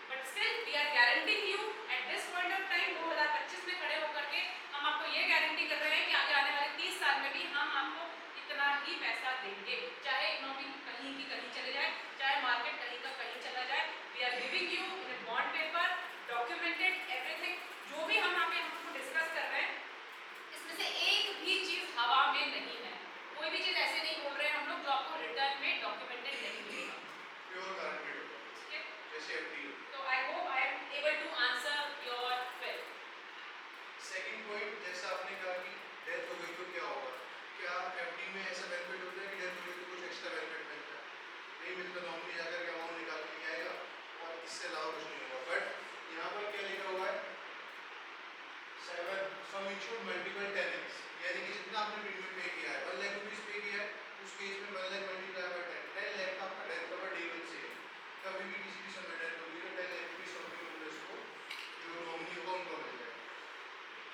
but still we are guaranteeing you at this point of time 2025 में खड़े होकर के हम आपको ये गारंटी कर रहे हैं कि आगे आने वाले 30 साल में भी हम आपको इतना ही पैसा देंगे, चाहे इकोनॉमी कहीं की कहीं चले जाए, चाहे मार्केट कहीं का कहीं चला जाए, we are giving you in a bond paper documented everything. जो भी हम यहाँ पे हमको डिस्कस कर रहे हैं इसमें से एक भी चीज़ हवा में नहीं है, कोई भी चीज़ ऐसे नहीं बोल रहे हैं हम लोग जो आपको रिटर्न में डॉक्यूमेंटेड नहीं मिलेगा, प्योर गारंटेड होगा, ठीक है? जैसे FD। तो I hope I am able to answer your query. Second point, जैसा आपने कहा कि डेथ हो गई तो क्या होगा, क्या FD में ऐसा बेनिफिट होता है कि डेथ हो गई तो कुछ एक्स्ट्रा बेनिफिट मिलता है? नहीं मिलता, नॉर्मली जाकर के अमाउंट निकाल के आएगा और इससे अलावा कुछ नहीं होगा। बट यहाँ पर क्या लिखा हुआ है, 7 सम इंश्योर्ड मल्टीपल टेनेंट्स, यानी कि जितना आपने प्रीमियम पे किया है 1 लाख रुपीस पे किया है, उस केस में 1 लाख मल्टीप्लाई बाय 10 लाख का आपका डेथ कवर डे 1 से है। कभी भी किसी भी समय डेथ होगी तो 10 लाख रुपीस कंपनी होल्डर्स को जो नॉमिनी होगा उनको मिल जाएगा।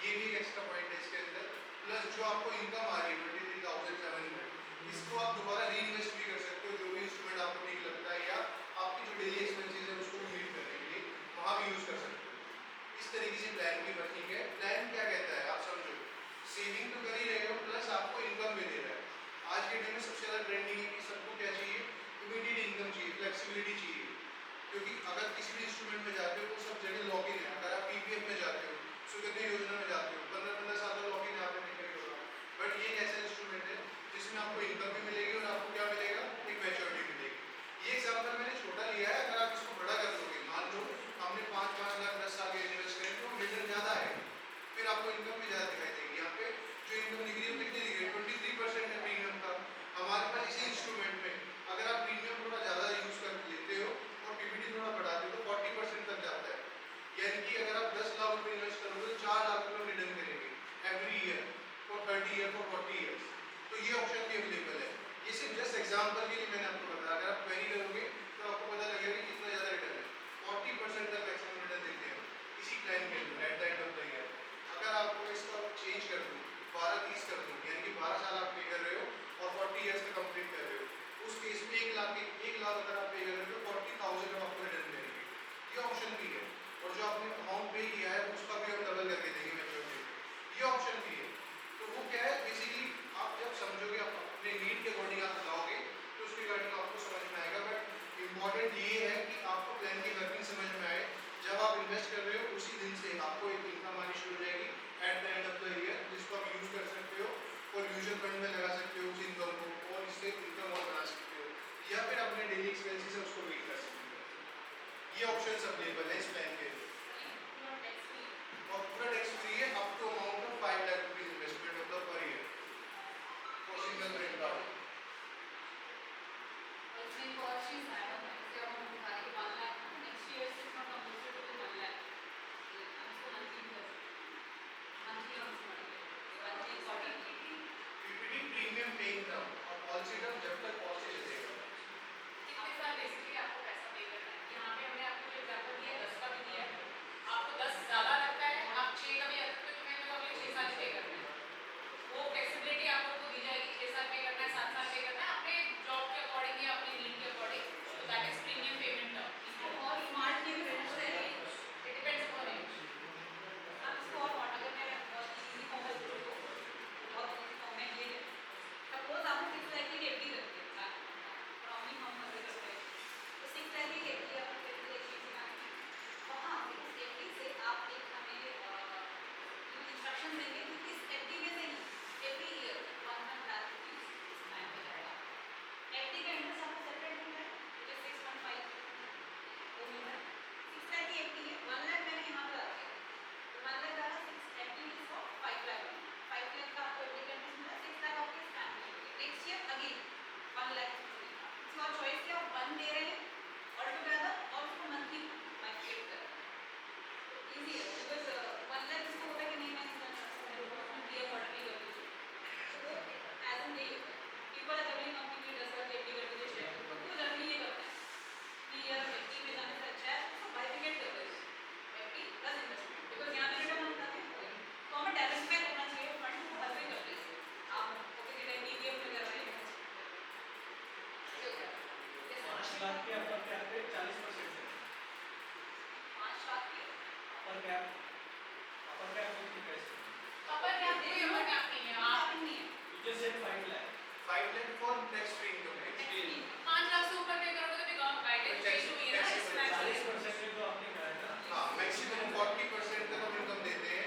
ये भी एक एक्स्ट्रा पॉइंट है इसके अंदर। प्लस जो आपको इनकम आ रही है 23,700, इसको आप दोबारा री इन्वेस्ट भी कर सकते हो, जो भी इंस्ट्रूमेंट आपको ठीक लगता है या आपकी जो डेली एक्सपेंसेस है उसको मीट करने के लिए वहाँ भी यूज़ कर सकते हो। इस तरीके से प्लान भी वर्किंग है। प्लान क्या कहता है आप समझो, सेविंग तो कर ही रहे हो प्लस आपको इनकम भी दे रहा है। आज के टाइम में सबसे ज़्यादा ट्रेंडिंग है कि सबको क्या चाहिए, इमीडिएट इनकम चाहिए, फ्लेक्सिबिलिटी चाहिए, क्योंकि अगर किसी भी इंस्ट्रूमेंट में जाते हो तो सब जगह लॉक इन है। अगर आप PPF में जाते हो, सुकन्या योजना में जाते हो, 15-15 साल का लॉक इन यहाँ पे नहीं होगा। बट ये एक ऐसा इंस्ट्रूमेंट है जिसमें आपको इनकम भी मिलेगी और आपको क्या मिलेगा, एक मैच्योरिटी मिलेगी। ये एग्जाम्पल मैंने छोटा लिया है, अगर आप इसको बड़ा कर दोगे, मान लो हमने 5-5 लाख 10 साल के इन्वेस्ट करें तो रिटर्न ज़्यादा है, फिर आपको इनकम भी ज़्यादा दिखाई देगी। यहाँ पे जो इनकम दिख रही है कितनी दिख रही है, 23% है प्रीमियम का। हमारे पास इसी इंस्ट्रूमेंट में अगर आप प्रीमियम थोड़ा ज़्यादा यूज़ कर लेते हो और PBT थोड़ा बढ़ाते हो तो 40% तक जाता है, यानी कि अगर आप 10 लाख रुपये इन्वेस्ट करोगे तो जो आपने अमाउंट पे किया है उसका भी हम डबल करके देंगे मैच्योरिटी। ये ऑप्शन भी है। तो वो क्या है बेसिकली आप जब समझोगे आप अपने नीड के अकॉर्डिंग आप लगाओगे तो उसके अकॉर्डिंग आपको समझ में आएगा। बट इम्पॉर्टेंट ये है कि आपको प्लान की वर्किंग समझ में आए। जब आप इन्वेस्ट कर रहे हो उसी दिन से आपको एक इनकम आनी शुरू हो जाएगी eight the end of the year, जिसको आप यूज कर सकते हो और म्यूचुअल फंड में लगा सकते हो उस इनकम को और इससे इनकम और बना सकते हो, या फिर अपने डेली एक्सपेंसेस है उसको मीट कर सकते हो। ये ऑप्शंस अवेलेबल है इस प्लान के लिए और पूरा टैक्स फ्री है up to amount of 5 lakh rupees investment of the per year for single credit card. उसमें एक और चीज़ है जब हम बता रहे 1 लाख नेक्स्ट ईयर से इसका कंपल्सरी टू बी 1 लाख हम इसको monthly PPT premium paying term और पॉलिसी टर्म जब तक पॉलिसी चलेगा। कितने साल बेसिकली आपको पैसा पे करना है? यहाँ पे हमने आपको जो एग्जाम्पल दिया है 10 का भी दिया है। आपको 10 ज़्यादा लगता है, आप 6 का भी रखते हो तो मैंने तो अगले 6 साल पे करना है। वो फ्लेक्सिबिलिटी आप लोगों को दी जाएगी, 6 साल पे करना है, 7 साल पे करना है, अपने जॉब के अकॉर्डिंग या अपनी नीड के अकॉर्डिंग। तो that is premium payment term. और स्मार्ट की फ्रेंड्स है इट डिपेंड्स अपॉन एज। आप इसको और अगर मैं बहुत इजी फॉर्म में बोलूँ तो बहुत इजी फॉर्म में ये है सपोज आपने 6 लाख की एफडी रखी है प्रॉमिस हम अगर करते हैं तो 6 लाख की एफडी आप करके देखिए वहाँ उस एफडी से आप एक हमें इंस्ट्रक्शन देंगे कि इस एफडी में से ही एवरी ईयर 1 लाख रुपीस इसमें जाएगा। एफडी का इंटरेस्ट आपको सेपरेट मिल रहा है जो 6.5 वो मिल रहा है। 6 लाख की एफडी है 1 लाख मैंने यहाँ पर आ गया तो 1 लाख डाला 6 FD is for 5 lakh 5 lakh का आपको एफडी का इंटरेस्ट मिला 6 लाख आपके family next year again 1 lakh it's your choice कि आप 1 दे रहे हैं ऑल टुगेदर और उसको मंथली माइग्रेट कर रहे हैं। इजी है बिकॉज 1 लाख इसको होता है कि नहीं मैं क्लियर क्वार्टरली कर दूँ तो as an day people are coming company 10 lakh FD कर दीजिए शेयर तो वो जल्दी ये करते हैं कि यार एफडी में जाने से अच्छा है उसको बाइफिकेट कर दो एफडी प्लस इन्वेस्टमेंट बिकॉज यहाँ पे रिटर्न होता है तो हमें डाइवर्सिफाई करना चाहिए फंड को हर वे कर लीजिए आप ओके कि डीबीएफ में कर रहे हैं 5 लाख के अपर कैप पे 40% है। 5 लाख की अपर कैप कितनी पैसे? अपर कैप कोई अपर कैप नहीं है। आप नहीं है You just said 5 lakh. 5 lakh for tax free income है। 5 लाख से ऊपर पे करोगे तो भी गवर्नमेंट गाइडेंस चेंज हुई है ना इस मैच 40% में तो आपने कहा है ना। हाँ मैक्सिमम 40% तक हम इनकम देते हैं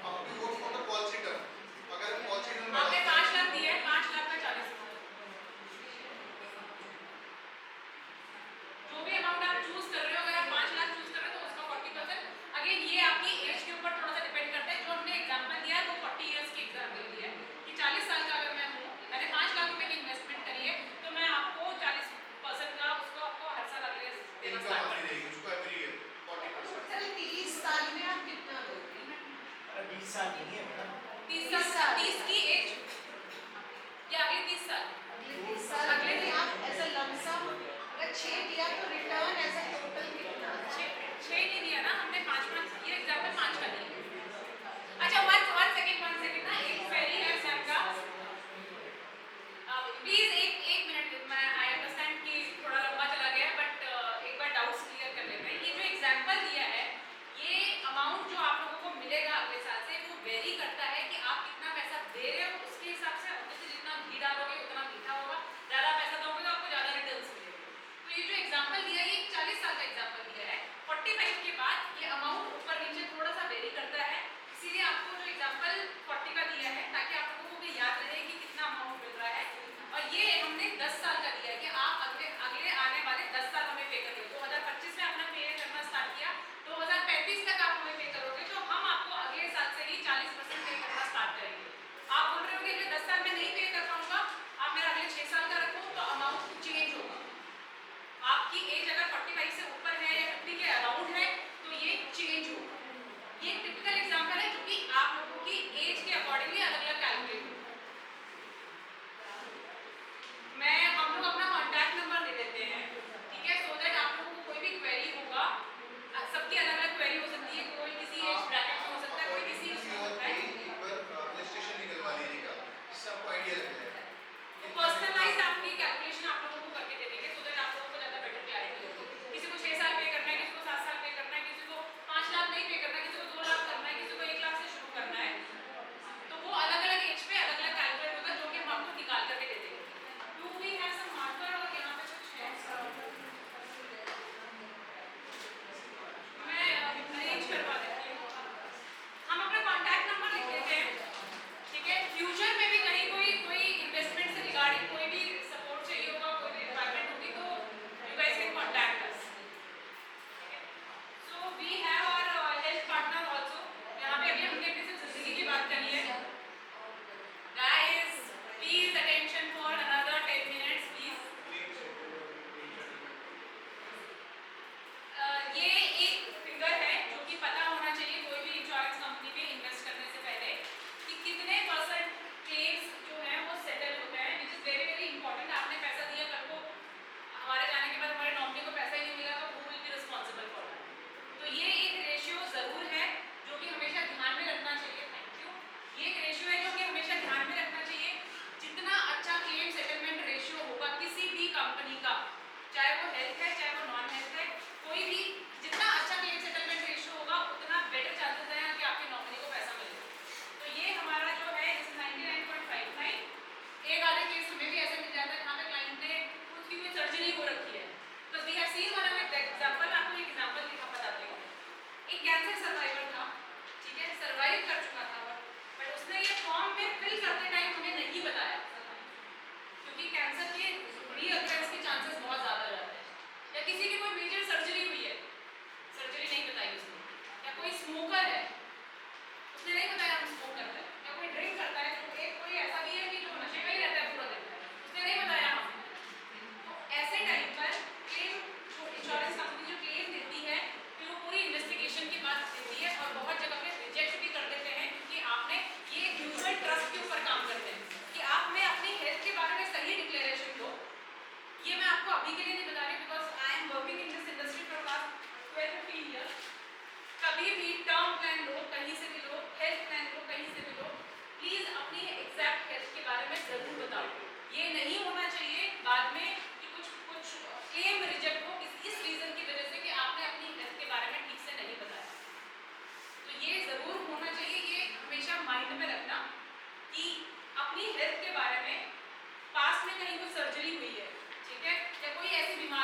अप टू वो फॉर द पॉलिसी टर्म। अगर हम पॉलिसी टर्म आपने 5 लाख दिया है, 5 लाख का 40%। जो भी अमाउंट आप चूज कर रहे हो, अगर आप 5 लाख चूज कर रहे हो तो उसका 40%। अगेन ये आपकी एज के ऊपर थोड़ा सा डिपेंड करता है। जो हमने एग्जांपल दिया है वो 40 इयर्स की एग्जांपल दिया है कि 40 साल का अगर मैं हूँ, मैंने 5 लाख रुपए की इन्वेस्टमेंट करी है तो मैं आपको 40% का उसको आपको हर साल अगले देना इनकम स्टार्ट आती रहेगी उसको एवरी ईयर 40%। चल 30 साल में आप कितना दोगे? अरे 20 साल नहीं है मैडम। 30 साल 30 की एज या अगले 30 साल अगले 30 साल अगले में आप ऐसा लमसम अगर 6 दिया तो रिटर्न एज अ टोटल कितना? 6 नहीं दिया ना हमने 5 ये एग्जांपल 5 का दिया। अच्छा वन सेकंड ना एक क्वेरी है सर का प्लीज एक मिनट मैं आई अंडरस्टैंड कि थोड़ा लंबा चला गया बट एक बार डाउट्स क्लियर कर लेते हैं। ये जो एग्जांपल दिया है ये अमाउंट जो आप लोगों को मिलेगा अगले साल से वो वेरी करता है कि आप कितना पैसा दे रहे हो उसके हिसाब से ऑब्वियसली जितना घी डालोगे उतना मीठा होगा, ज़्यादा पैसा दोगे तो आपको ज़्यादा रिटर्न्स मिलेंगे। तो ये जो एग्जांपल दिया है ये 40 साल का एग्जांपल दिया है। 45 के बाद ये अमाउंट ऊपर नीचे थोड़ा सा वेरी करता है, इसीलिए आपको जो एग्जांपल 40 का दिया है ताकि आप लोगों को भी याद रहे कि कितना अमाउंट मिल रहा है। और ये हमने 10 साल का दिया है कि आप अगले आने वाले 10 साल हमें पे करिए। 2025 में आपने पे करना स्टार्ट किया, 2035 तक आप हमें पे करोगे तो हम आपको अगले साल से ही 40% पे करना स्टार्ट करेंगे। आप बोल रहे हो कि अगले 10 साल में नहीं पे कर पाऊंगा, आप मेरा अगले 6 साल का रखो तो अमाउंट चेंज होगा। आपकी एज अगर 45 से ऊपर है या 50 के अराउंड है तो ये चेंज होगा। ये एक टिपिकल एग्जांपल है जो कि आप लोगों की एज के अकॉर्डिंगली अलग-अलग कैलकुलेट होगा। हम लोग अपना कॉन्टैक्ट नंबर दे देते हैं, ठीक है, सो दैट आप लोगों को कोई भी क्वेरी होगा, सबकी अलग-अलग क्वेरी हो सकती है, कोई किसी एज ब्रैकेट में हो सकता है, कोई किसी एज में हो सकता है। एक बार रजिस्ट्रेशन निकलवा लीजिएगा, इससे आपको आइडिया लग जाएगा। तो पर्सनलाइज आपकी कैलकुलेशन आप लोगों को करके दे देंगे सो दैट आप लोगों को ज़्यादा बेटर क्लैरिटी होगी। किसी को 6 साल पे करना है, किसी को 7 साल पे करना है, किसी को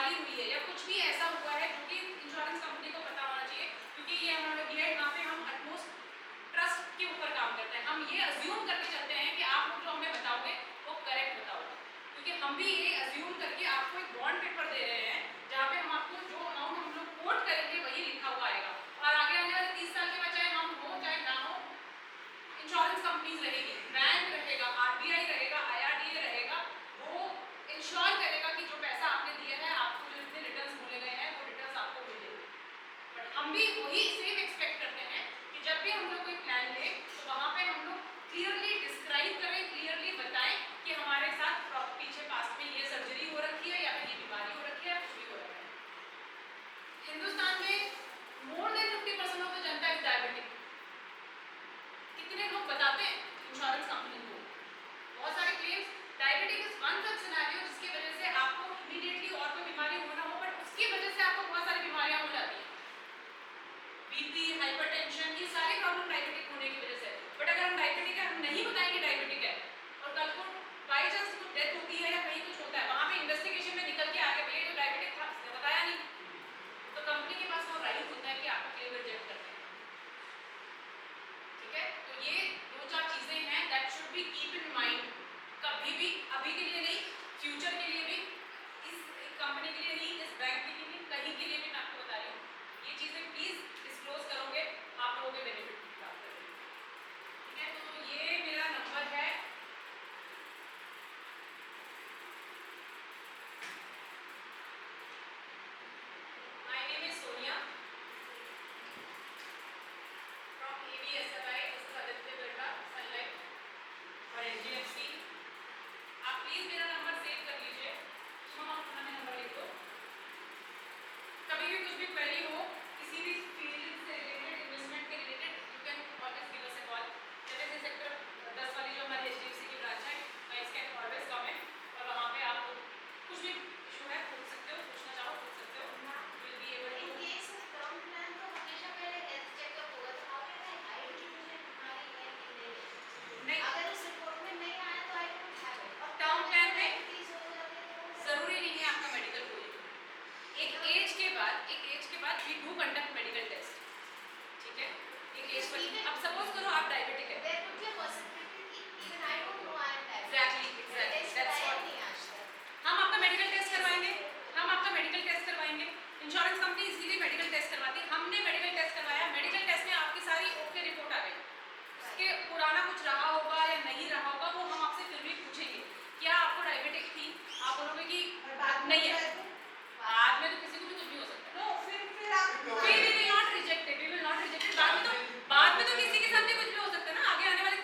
बीमारी हुई है या कुछ भी ऐसा हुआ है जो कि इंश्योरेंस कंपनी को पता होना चाहिए, क्योंकि ये हमारे बीएड यहाँ पे हम अटमोस्ट ट्रस्ट के ऊपर काम करते हैं। हम ये अज्यूम करके चलते हैं कि आप लोग जो हमें बताओगे वो करेक्ट बताओगे, क्योंकि हम भी ये अज्यूम करके आपको एक बॉन्ड पेपर दे रहे हैं जहाँ पे हम आपको जो अमाउंट हम लोग कोट करेंगे वही लिखा हुआ आएगा, और आगे आने वाले 30 साल के बाद चाहे हम हो चाहे ना हो, इंश्योरेंस कंपनीज रहेगी, बैंक रहेगा, आरबीआई रहेगा, आईआरडीए रहेगा, वो इंश्योर करेगा कि जो पैसा आपने दिया है आपको जो इतने रिटर्न्स बोले गए हैं वो रिटर्न्स आपको मिलेंगे। बट हम भी वही सेम एक्सपेक्ट करते हैं कि जब भी हम लोग कोई प्लान ले तो वहाँ पे हम लोग क्लियरली डिस्क्राइब करें, क्लियरली बताएं कि हमारे साथ पीछे पास्ट में ये सर्जरी हो रखी है या फिर ये बीमारी हो रखी है, कुछ भी हो रखा है। हिंदुस्तान में more than 50% of the Janata is diabetic. कितने लोग बताते हैं इंश्योरेंस कंपनी को? बहुत सारे claims, diabetic is one such scenario जिसकी वजह से आपको इमीडिएटली और कोई बीमारी होना हो, बट उसकी वजह से आपको बहुत सारी बीमारियां हो जाती हैं, बीपी, हाइपरटेंशन, ये सारी प्रॉब्लम डायबिटिक होने की वजह से। बट अगर हम डायबिटिक है, हम नहीं बताएंगे डायबिटिक है, और कल को बाई चांस कुछ डेथ होती है या कहीं कुछ होता है, वहाँ पे इन्वेस्टिगेशन में निकल के आ गया भैया तो डायबिटिक था, इसने बताया नहीं, तो कंपनी के पास वो राइट होता है कि आपका क्लेम रिजेक्ट करते हैं। ठीक है, तो ये दो चार चीजें हैं that should be keep in mind, कभी भी, अभी के लिए नहीं, फ्यूचर के लिए भी, इस कंपनी के लिए नहीं, इस बैंक के लिए नहीं, कहीं के लिए भी मैं आपको बता रही हूँ, ये चीजें प्लीज डिस्क्लोज करोगे, आप लोगों के बेनिफिट की बात करेंगे। ठीक है, तो ये मेरा नंबर है, my name is Sonia from ABSLI, Aditya Birla, sunlight और HDFC। आप प्लीज मेरा नंबर सेव कर लीजिए, अपना नंबर लिख दो, कभी भी कुछ भी क्वेरी हो किसी भी फील्ड से रिलेटेड, इन्वेस्टमेंट के related, you can always give us a call. जैसे सेक्टर 10 वाली जो हमारी HDFC की ब्रांच है, गाइस कैन ऑलवेज कम इन, और वहाँ पे आप कुछ भी इशू है पूछ सकते हो, पूछना चाहो पूछ सकते हो, विल बी एबल टू। नहीं, टर्म प्लान में जरूरी नहीं है आपका मेडिकल हो जाए। एक एज के बाद we do conduct medical test. ठीक है, एक एज पर, अब सपोज करो आप डायबिटिक है, एग्जैक्टली दैट्स व्हाट, हम आपका मेडिकल टेस्ट करवाएंगे, insurance company easily medical test करवाती है, हमने मेडिकल टेस्ट करवाया, मेडिकल टेस्ट में आपकी सारी ओके रिपोर्ट आ गई, उसके पुराना कुछ रहा होगा या नहीं रहा होगा वो हम आपसे फिर भी पूछेंगे, क्या आपको डायबिटिक थी, आप बोलोगे कि नहीं है, बाद में तो किसी को भी कुछ भी हो सकता है, we will not reject it, बाद में तो किसी के साथ भी कुछ भी हो सकता है ना, आगे आने वाले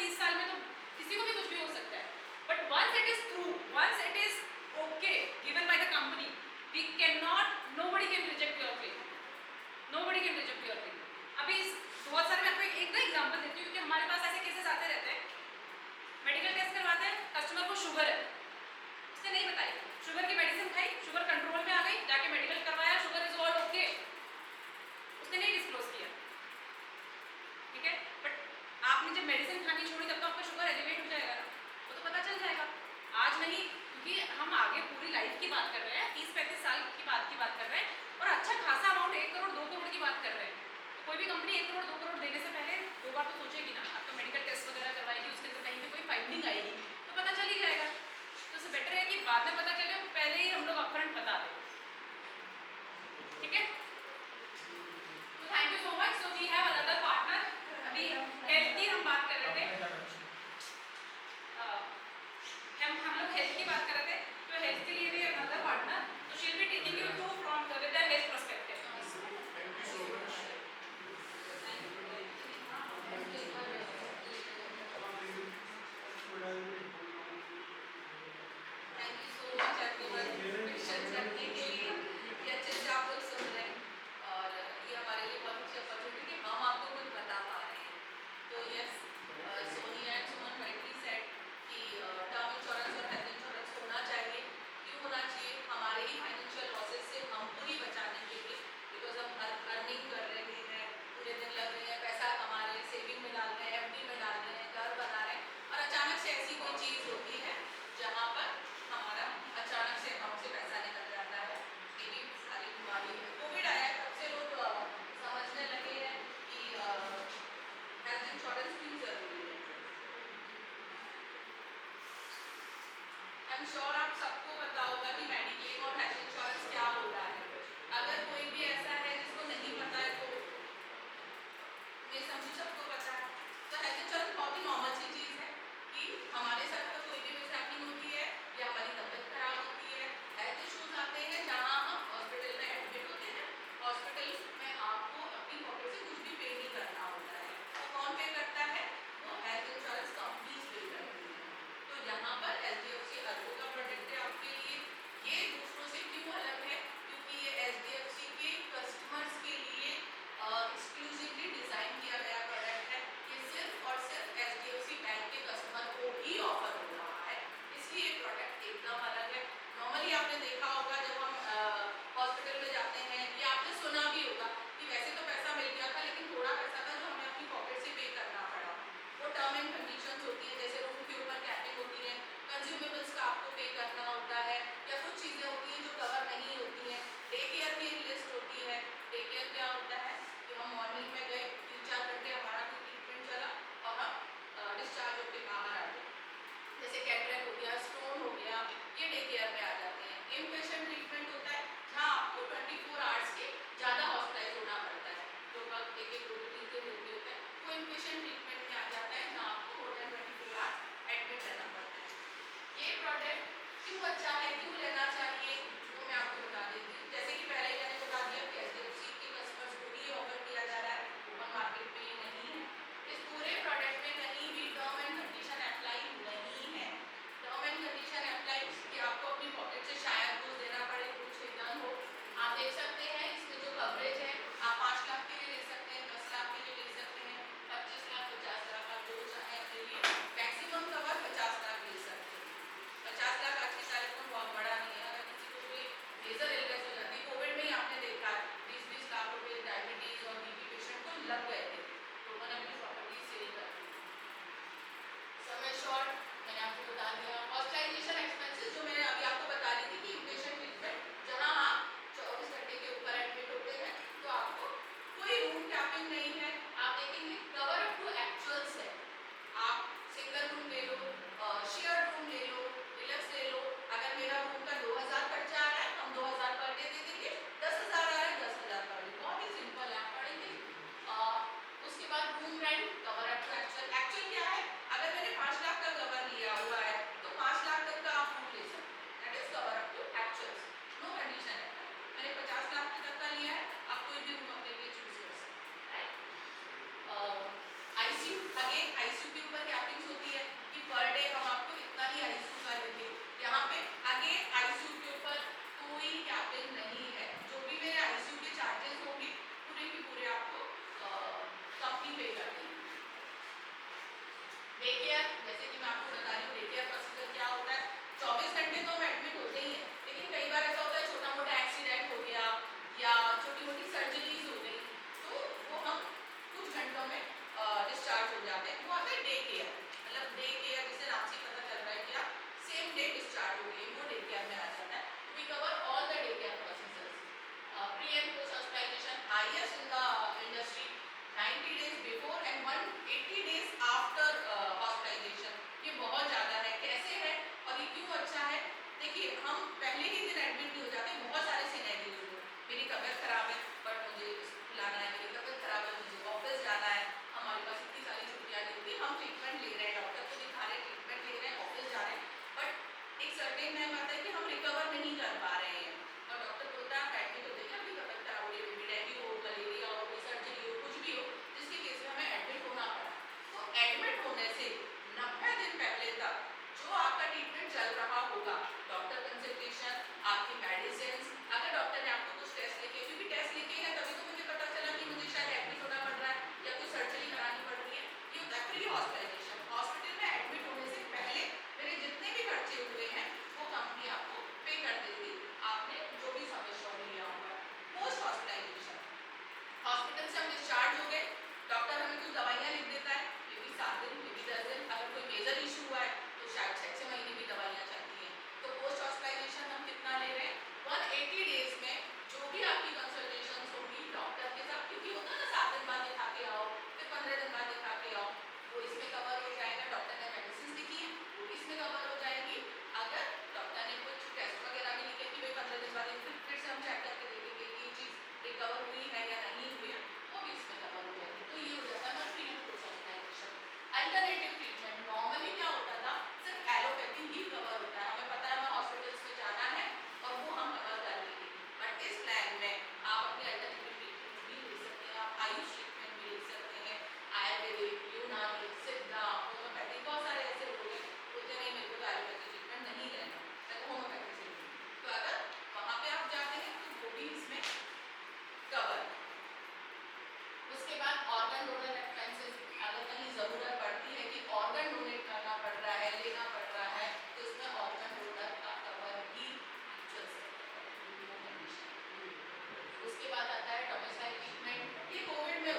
highest in the industry. 90 days before and 180 days after hospitalization. ये बहुत ज़्यादा है. कैसे है और ये क्यों अच्छा है? देखिए हम पहले ही दिन एडमिट नहीं हो जाते. बहुत सारे सिनेरियोज में मेरी तबीयत खराब है बट मुझे लाना है, मेरी तबीयत खराब है मुझे ऑफिस जाना है, हमारे पास इतनी सारी छुट्टियाँ नहीं होती, हम ट्रीटमेंट ले रहे हैं, डॉक्टर को दिखा रहे हैं, ट्रीटमेंट ले रहे हैं, ऑफिस जा रहे हैं, बट एक सर्टेन टाइम आता है कि हम रिकवर नहीं कर पा रहे हैं और डॉक्टर बोलता है आप एडमिट हो जाइए, आपकी तबीयत खराब हो रही है, बेबी डेंगू हो, मलेरिया हो, कोई सर्जरी हो, कुछ भी हो, जिसके केस में हमें एडमिट होना पड़ा. तो एडमिट होने से 90 दिन पहले तक जो आपका ट्रीटमेंट चल रहा होगा, डॉक्टर कंसल्टेशन, आपकी मेडिसिन, अगर डॉक्टर ने आपको कुछ टेस्ट लिखे, क्योंकि टेस्ट लिखे हैं तभी तो मुझे पता चला कि मुझे शायद एडमिट होना पड़ रहा है या कोई सर्जरी करानी पड़ रही है, ये होता है प्री हॉस्पिटलाइजेशन. हॉस्पिटल में एडमिट होने से पहले मेरे जितने भी खर्चे हुए हैं वो कंपनी आपको पे कर देगी, आपने जो भी समेशन लिया होगा. पोस्ट हॉस्पिटलाइजेशन, हॉस्पिटल से हम डिस्चार्ज हो गए, डॉक्टर हमें कुछ दवाइयाँ लिख देता है, ये भी 7 दिन, ये भी 10 दिन, अगर कोई मेजर इशू हुआ है तो शायद 6 महीने भी दवाइयाँ चलती हैं. तो पोस्ट हॉस्पिटलाइजेशन हम कितना ले रहे हैं? 180 डेज में जो भी आपकी कंसल्टेशन होगी डॉक्टर के साथ, क्योंकि होता है ना 7 दिन बाद दिखा के आओ, फिर 15 दिन बाद दिखा के आओ, वो इसमें कवर हो जाएगा. डॉक्टर ने मेडिसिन लिखी है वो भी इसमें कवर हो जाएगी. अगर डॉक्टर ने कुछ टेस्ट वगैरह भी लिखे कि भाई 15 दिन बाद फिर से हम चेक करके देखेंगे कि ये चीज़ रिकवर हुई है या नहीं हुई है, वो भी इसमें कवर हो जाएगी. तो ये हो जाता है pre post hospitalisation. Alternative treatment, normally क्या होता था सिर्फ एलोपैथी ही कवर होता है, हमें पता है हमें हॉस्पिटल्स में जाना है और वो हम कवर कर लेंगे. बट इस प्लान में आप अपनी अल्टरनेटिव ट्रीटमेंट भी ले सकते हैं, आप आयुष ट्रीटमेंट भी ले सकते हैं, आयुर्वेदिक, यूनानी, सिद्धा, होम्योपैथिक, बहुत सारे ऐसे लोग हैं बोलते नहीं मेरे को तो आयुर्वेदिक ट्रीटमेंट नहीं लेना, मैं तो होम्योपैथिक से लूँगी. तो अगर वहाँ पे आप जाते हैं तो वो भी इसमें कवर. उसके बाद ऑर्गन डोनर एक्सपेंसेस, अगर कहीं ज़रूरत पड़ती है कि ऑर्गन डोनेट करना पड़ रहा है, लेना पड़ रहा है, तो इसमें ऑर्गन डोनर का कवर भी चल सकता है. उसके बाद आता है डोमिसाइल ट्रीटमेंट, ये कोविड में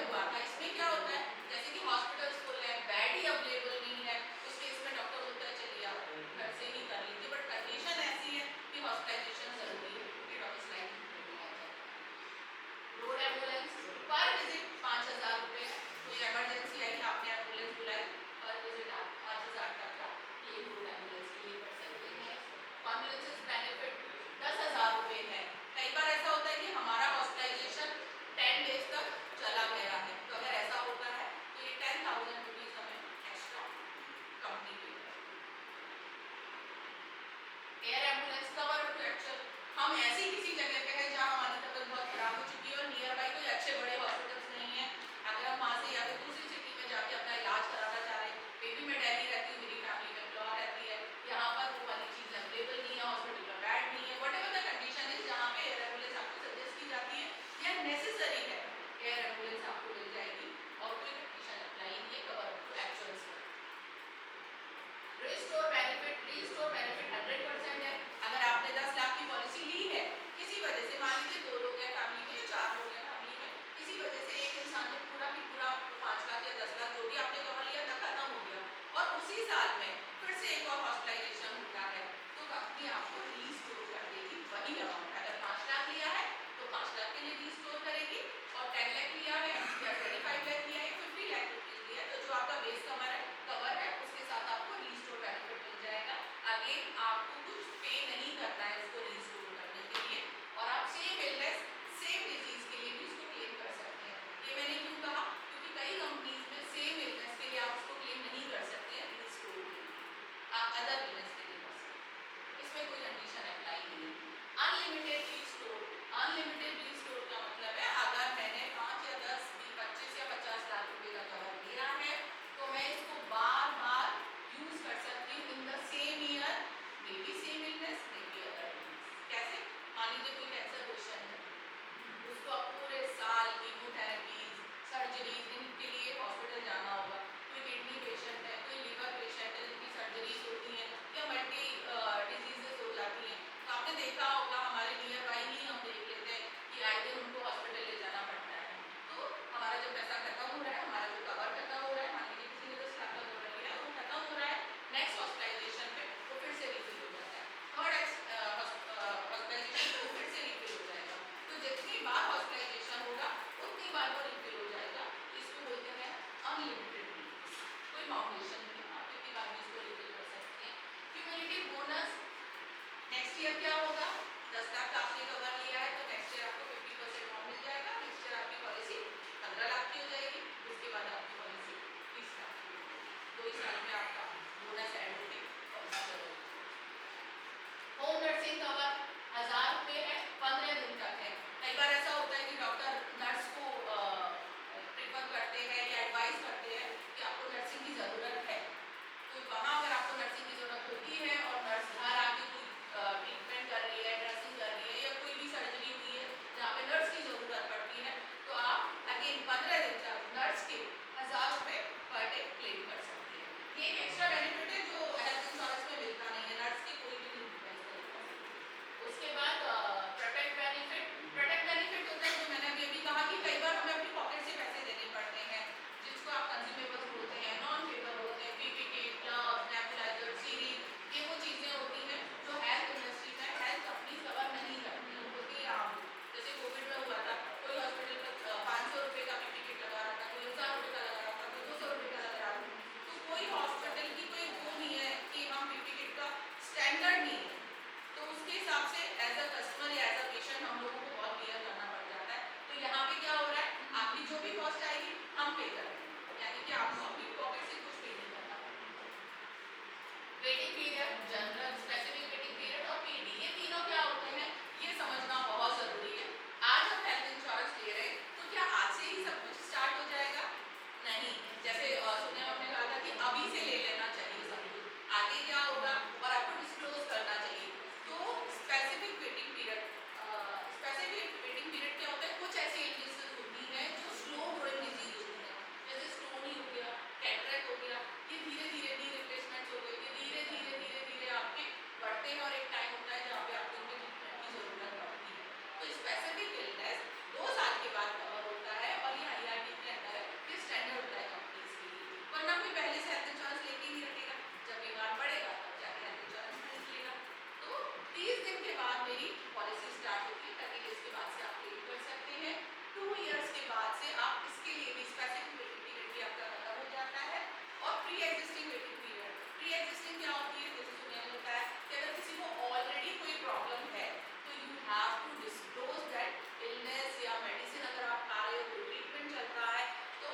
बाद कवर होता है और ये IRT के अंदर है, ये स्टैंडर्ड होता है कंपनीज के लिए, वरना कोई पहले से हेल्थ इंश्योरेंस लेके ही नहीं रखेगा, जब बीमार पड़ेगा तब जाके हेल्थ इंश्योरेंस में निकलेगा। तो 30 दिन के बाद मेरी पॉलिसी स्टार्ट होती है, 30 डेज के बाद से आप क्लेम कर सकते हैं। 2 इयर्स के बाद से आप इसके लिए भी स्पेसिफिक वेटिंग पीरियड भी आपका खत्म हो जाता है। और pre existing waiting period, pre existing क्या होती है, जैसे मैंने बताया कि अगर किसी को ऑलरेडी कोई प्रॉब्लम है तो you have to disclose that illness या मेडिसिन अगर आप खा रहे हो, कोई ट्रीटमेंट चल रहा है, तो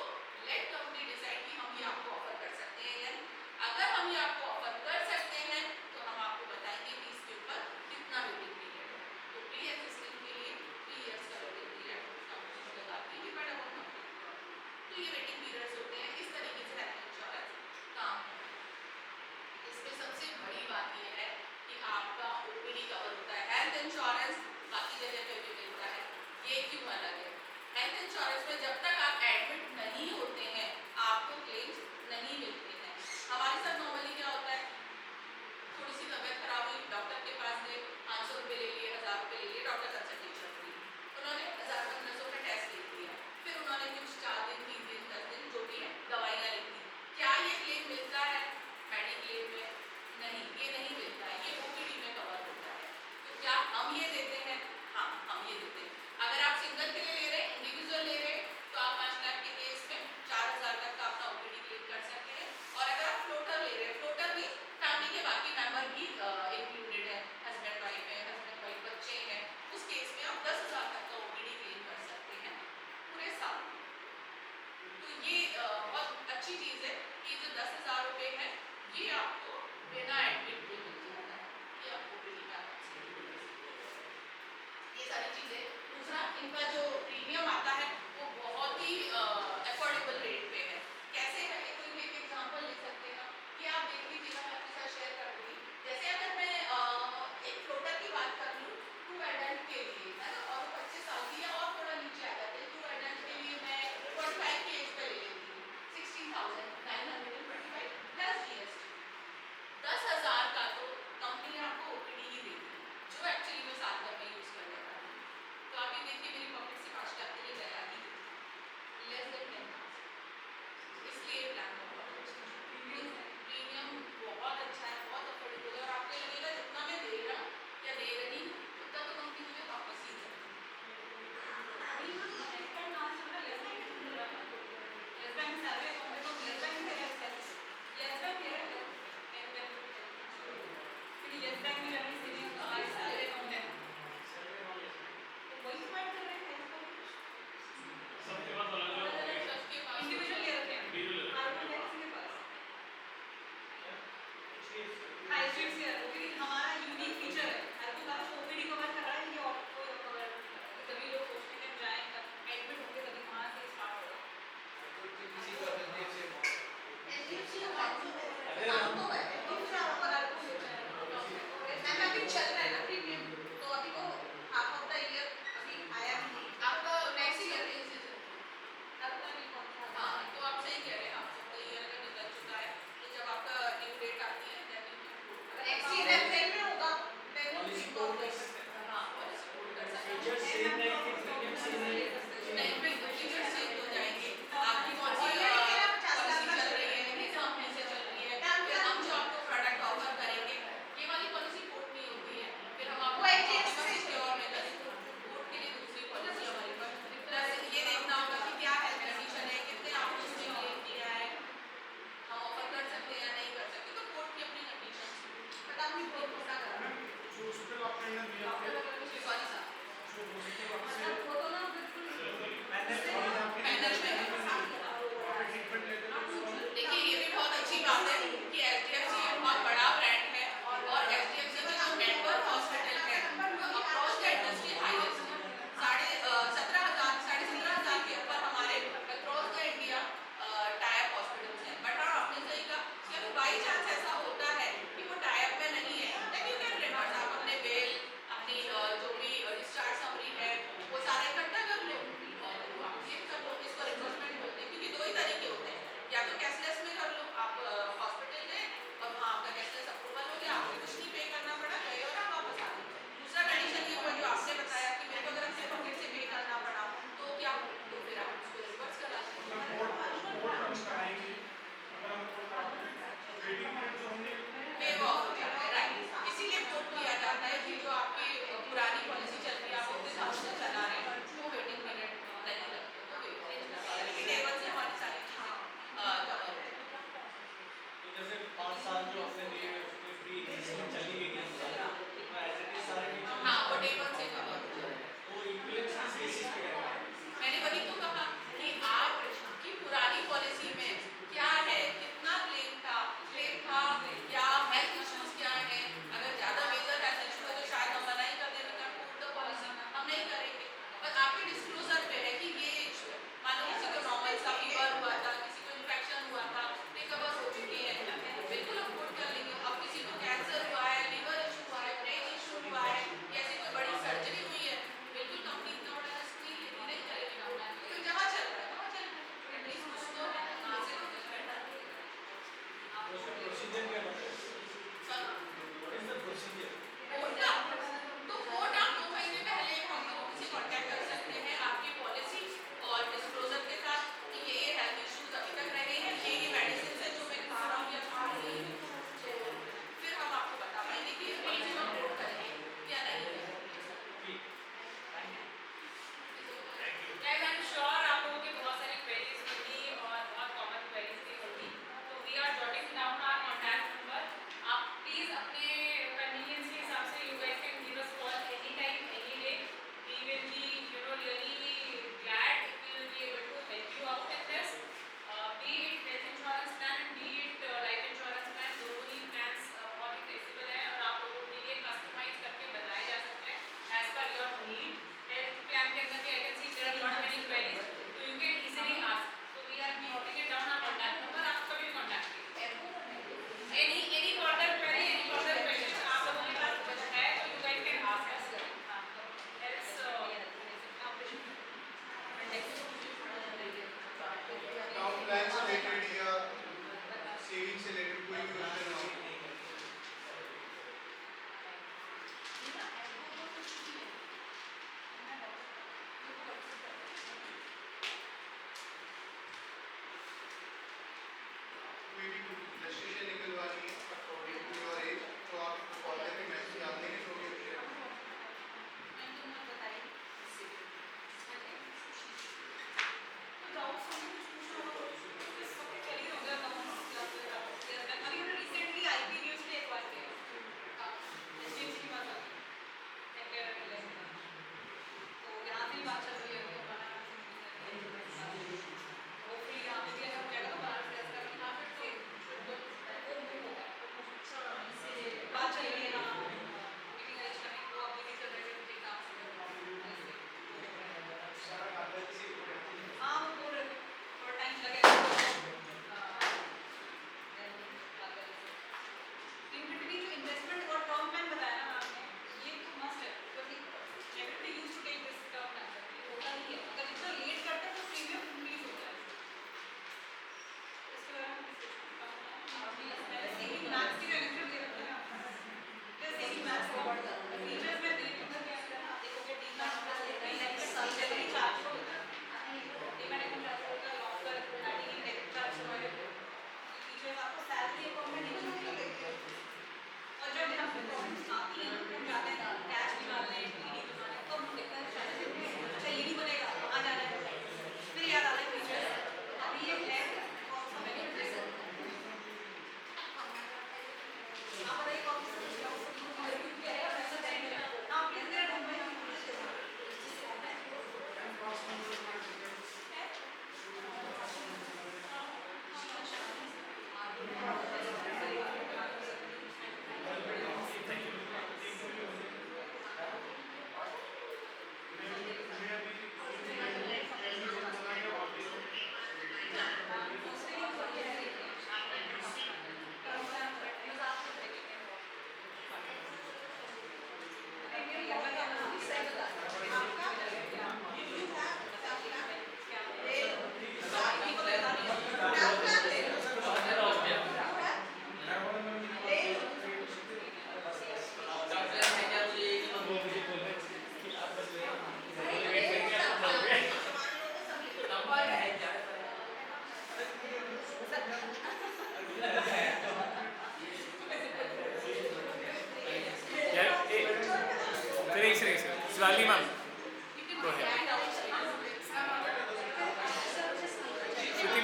लेट कंपनी डिसाइड कि हम ये आपको ऑफर कर सकते हैं या नहीं। अगर हम ये आपको ऑफर कर सकते हैं तो हम आपको बताएंगे कि इसके ऊपर कितना वेटिंग पीरियड है। तो प्री एग्जिस्टिंग के लिए 3 इयर्स का वेटिंग पीरियड कंपनी लगाती है, डिपेंड अपॉन कंपनी। तो ये वेटिंग पीरियड्स होते हैं, इस तरीके से हेल्थ इंश्योरेंस काम है। इसमें सबसे बड़ी बात ये है कि आपका OPD कवर होता है। हेल्थ इंश्योरेंस बाकी जगह पे भी मिलता है, ये क्यों अलग है? हेल्थ इंश्योरेंस में जब तक आप एडमिट नहीं होते हैं आपको क्लेम्स नहीं मिलते हैं। हमारे साथ नॉर्मली क्या होता है, थोड़ी सी तबीयत खराब हुई, डॉक्टर के पास गए, 500 रुपये ले लिए, 1000 रुपये ले लिए, डॉक्टर कंसल्टेशन हुई, उन्होंने 1000-1500 का टेस्ट लिख दिया, फिर उन्होंने कुछ 4 दिन 3 दिन 10 दिन जो भी है दवाइयाँ लिख दी। क्या ये क्लेम मिलता है मेडिक्लेम में? नहीं, ये नहीं मिलता है, ये OPD में कवर होता है। तो क्या हम ये देते हैं? हाँ, हम ये देते हैं। अगर आप सिंगल के लिए ले रहे हैं, इंडिविजुअल ले रहे हैं, तो आप 5 लाख के केस में 4000 तक का अपना OPD क्लेम कर सकते हैं। और अगर आप फ्लोटर ले रहे हैं, फ्लोटर भी फैमिली के बाकी मेंबर भी इंक्लूडेड है, हस्बैंड वाइफ है, हस्बैंड वाइफ बच्चे हैं, उस केस में आप 10,000 तक का OPD क्लेम कर सकते हैं पूरे साल। तो ये बहुत अच्छी चीज़ है कि जो 10,000 रुपये है ये आपको बिना एडमिट के मिल जाता है, ये आपको OPD का ये सारी चीज़ें। दूसरा, इनका जो प्रीमियम आता है वो बहुत ही अफोर्डेबल रेट पे है। कैसे है, कोई भी एक एग्जांपल ले सकते हैं कि आप देख लीजिएगा, मैं आपके साथ शेयर कर दूँगी। जैसे अगर मैं एक फ्लोटर की बात कर लूँ 2 एडल्ट के लिए, है ना, और 25 साल की है और थोड़ा नीचे आ जाते हैं, 2 एडल्ट के लिए मैं 45 की एज पे ले लेती हूँ, 16,925 प्लस GST। 10,000 का तो कंपनी आपको OPD ही देगी, जो एक्चुअली में साल भर में यूज़ करने वाली है। तो आप ये देखिए मेरी पॉकेट से 5 लाख के लिए गया ही लेस देन 10,000, इसलिए प्लान बहुत अच्छा है, प्रीमियम बहुत अच्छा है, बहुत अफोर्डेबल है और आपको लगेगा जितना मैं दे रहा या दे रही हूँ उतना तो कंपनी मुझे वापस ही देगी। सबके पास अलग अलग सबके पास इंडिविजुअल ले रखे हैं, इंडिविजुअल हर कोई है किसी के पास। हाँ, इस ईयर क्योंकि हमारा यूनिक फीचर है, हर कोई बात OPD कवर कर रहा है, ये और कोई और कवर नहीं कर रहा है। तभी लोग सोचते हैं जाएं, एडमिट होंगे तभी वहाँ से स्टार्ट होगा। HDFC का अरे काम तो है, दूसरा ऑफर हर कोई सोच रहा है। मैम अभी चल रहा है ना प्रीमियम, तो अभी तो हाफ ऑफ द ईयर अभी आया भी नहीं, आपका नेक्स्ट ईयर है इसी से। हर कोई भी कौन सा हाँ, तो आप सही कह रहे हैं, आप सबका ईयर अगर निकल चुका है तो जब आपका ड्यू डेट आती है then you can put कर नेक्स्ट सकते ईयर हैं। अप्रैल में होगा, then you policy will code go कर with- सकते हैं। हाँ, पॉलिसी कोड कर सकते हैं। फीचर सेम नहीं थे, प्रीमियम सेम नहीं नहीं, बिल्कुल फीचर चेंज हो जाएंगे, आपकी कौन सी Already मेरा 50 पॉलिसी लाख का चल रही है, किस कंपनी से चल रही है, फिर हम जो आपको प्रोडक्ट ऑफर करेंगे ये वाली पॉलिसी कोड नहीं होती है, फिर हम आपको वो HDFC से सिक्योर में करेंगे कोड के लिए दूसरी पॉलिसी हमारे पास। प्लस ये देखना होगा कि क्या हेल्थ कंडीशन है, कितने आपने उसमें क्लेम किया है, हम ऑफर कर सकते हैं या नहीं कर सकते, तो कोड की अपनी कंडीशन बता मुझे कोई पता करना जो उस पे आपने ना दिया डॉक्टर फिर अगर मुझे सॉरी सर जो उसके बाद से मतलब वो तो ना बिल्कुल मैंने थोड़ी आपके पैनल में ट्रीटमेंट लेते हैं उसको देखिए ये भी बहुत अच्छी बात है कि HDFC एक बहुत बड़ा ब्रांड है और HDFC का जो नेटवर्क हॉस्पिटल है अक्रॉस द इंडस्ट्री हाईएस्ट है, 17,000 के ऊपर हमारे across the India type hospitals हैं। बट हाँ, आपने सही कहा कि अगर बाई चांस ऐसा होता है कि वो टाइप में नहीं है then you can reverse, आप अपने बिल अपनी जो भी डिस्चार्ज समरी है वो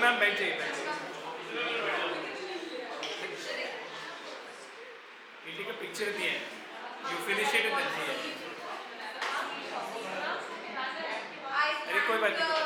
मैम बैठ जाइए बैठ जाइए ईटी का पिक्चर दिए हैं you finish it and then I अरे कोई बात thank नहीं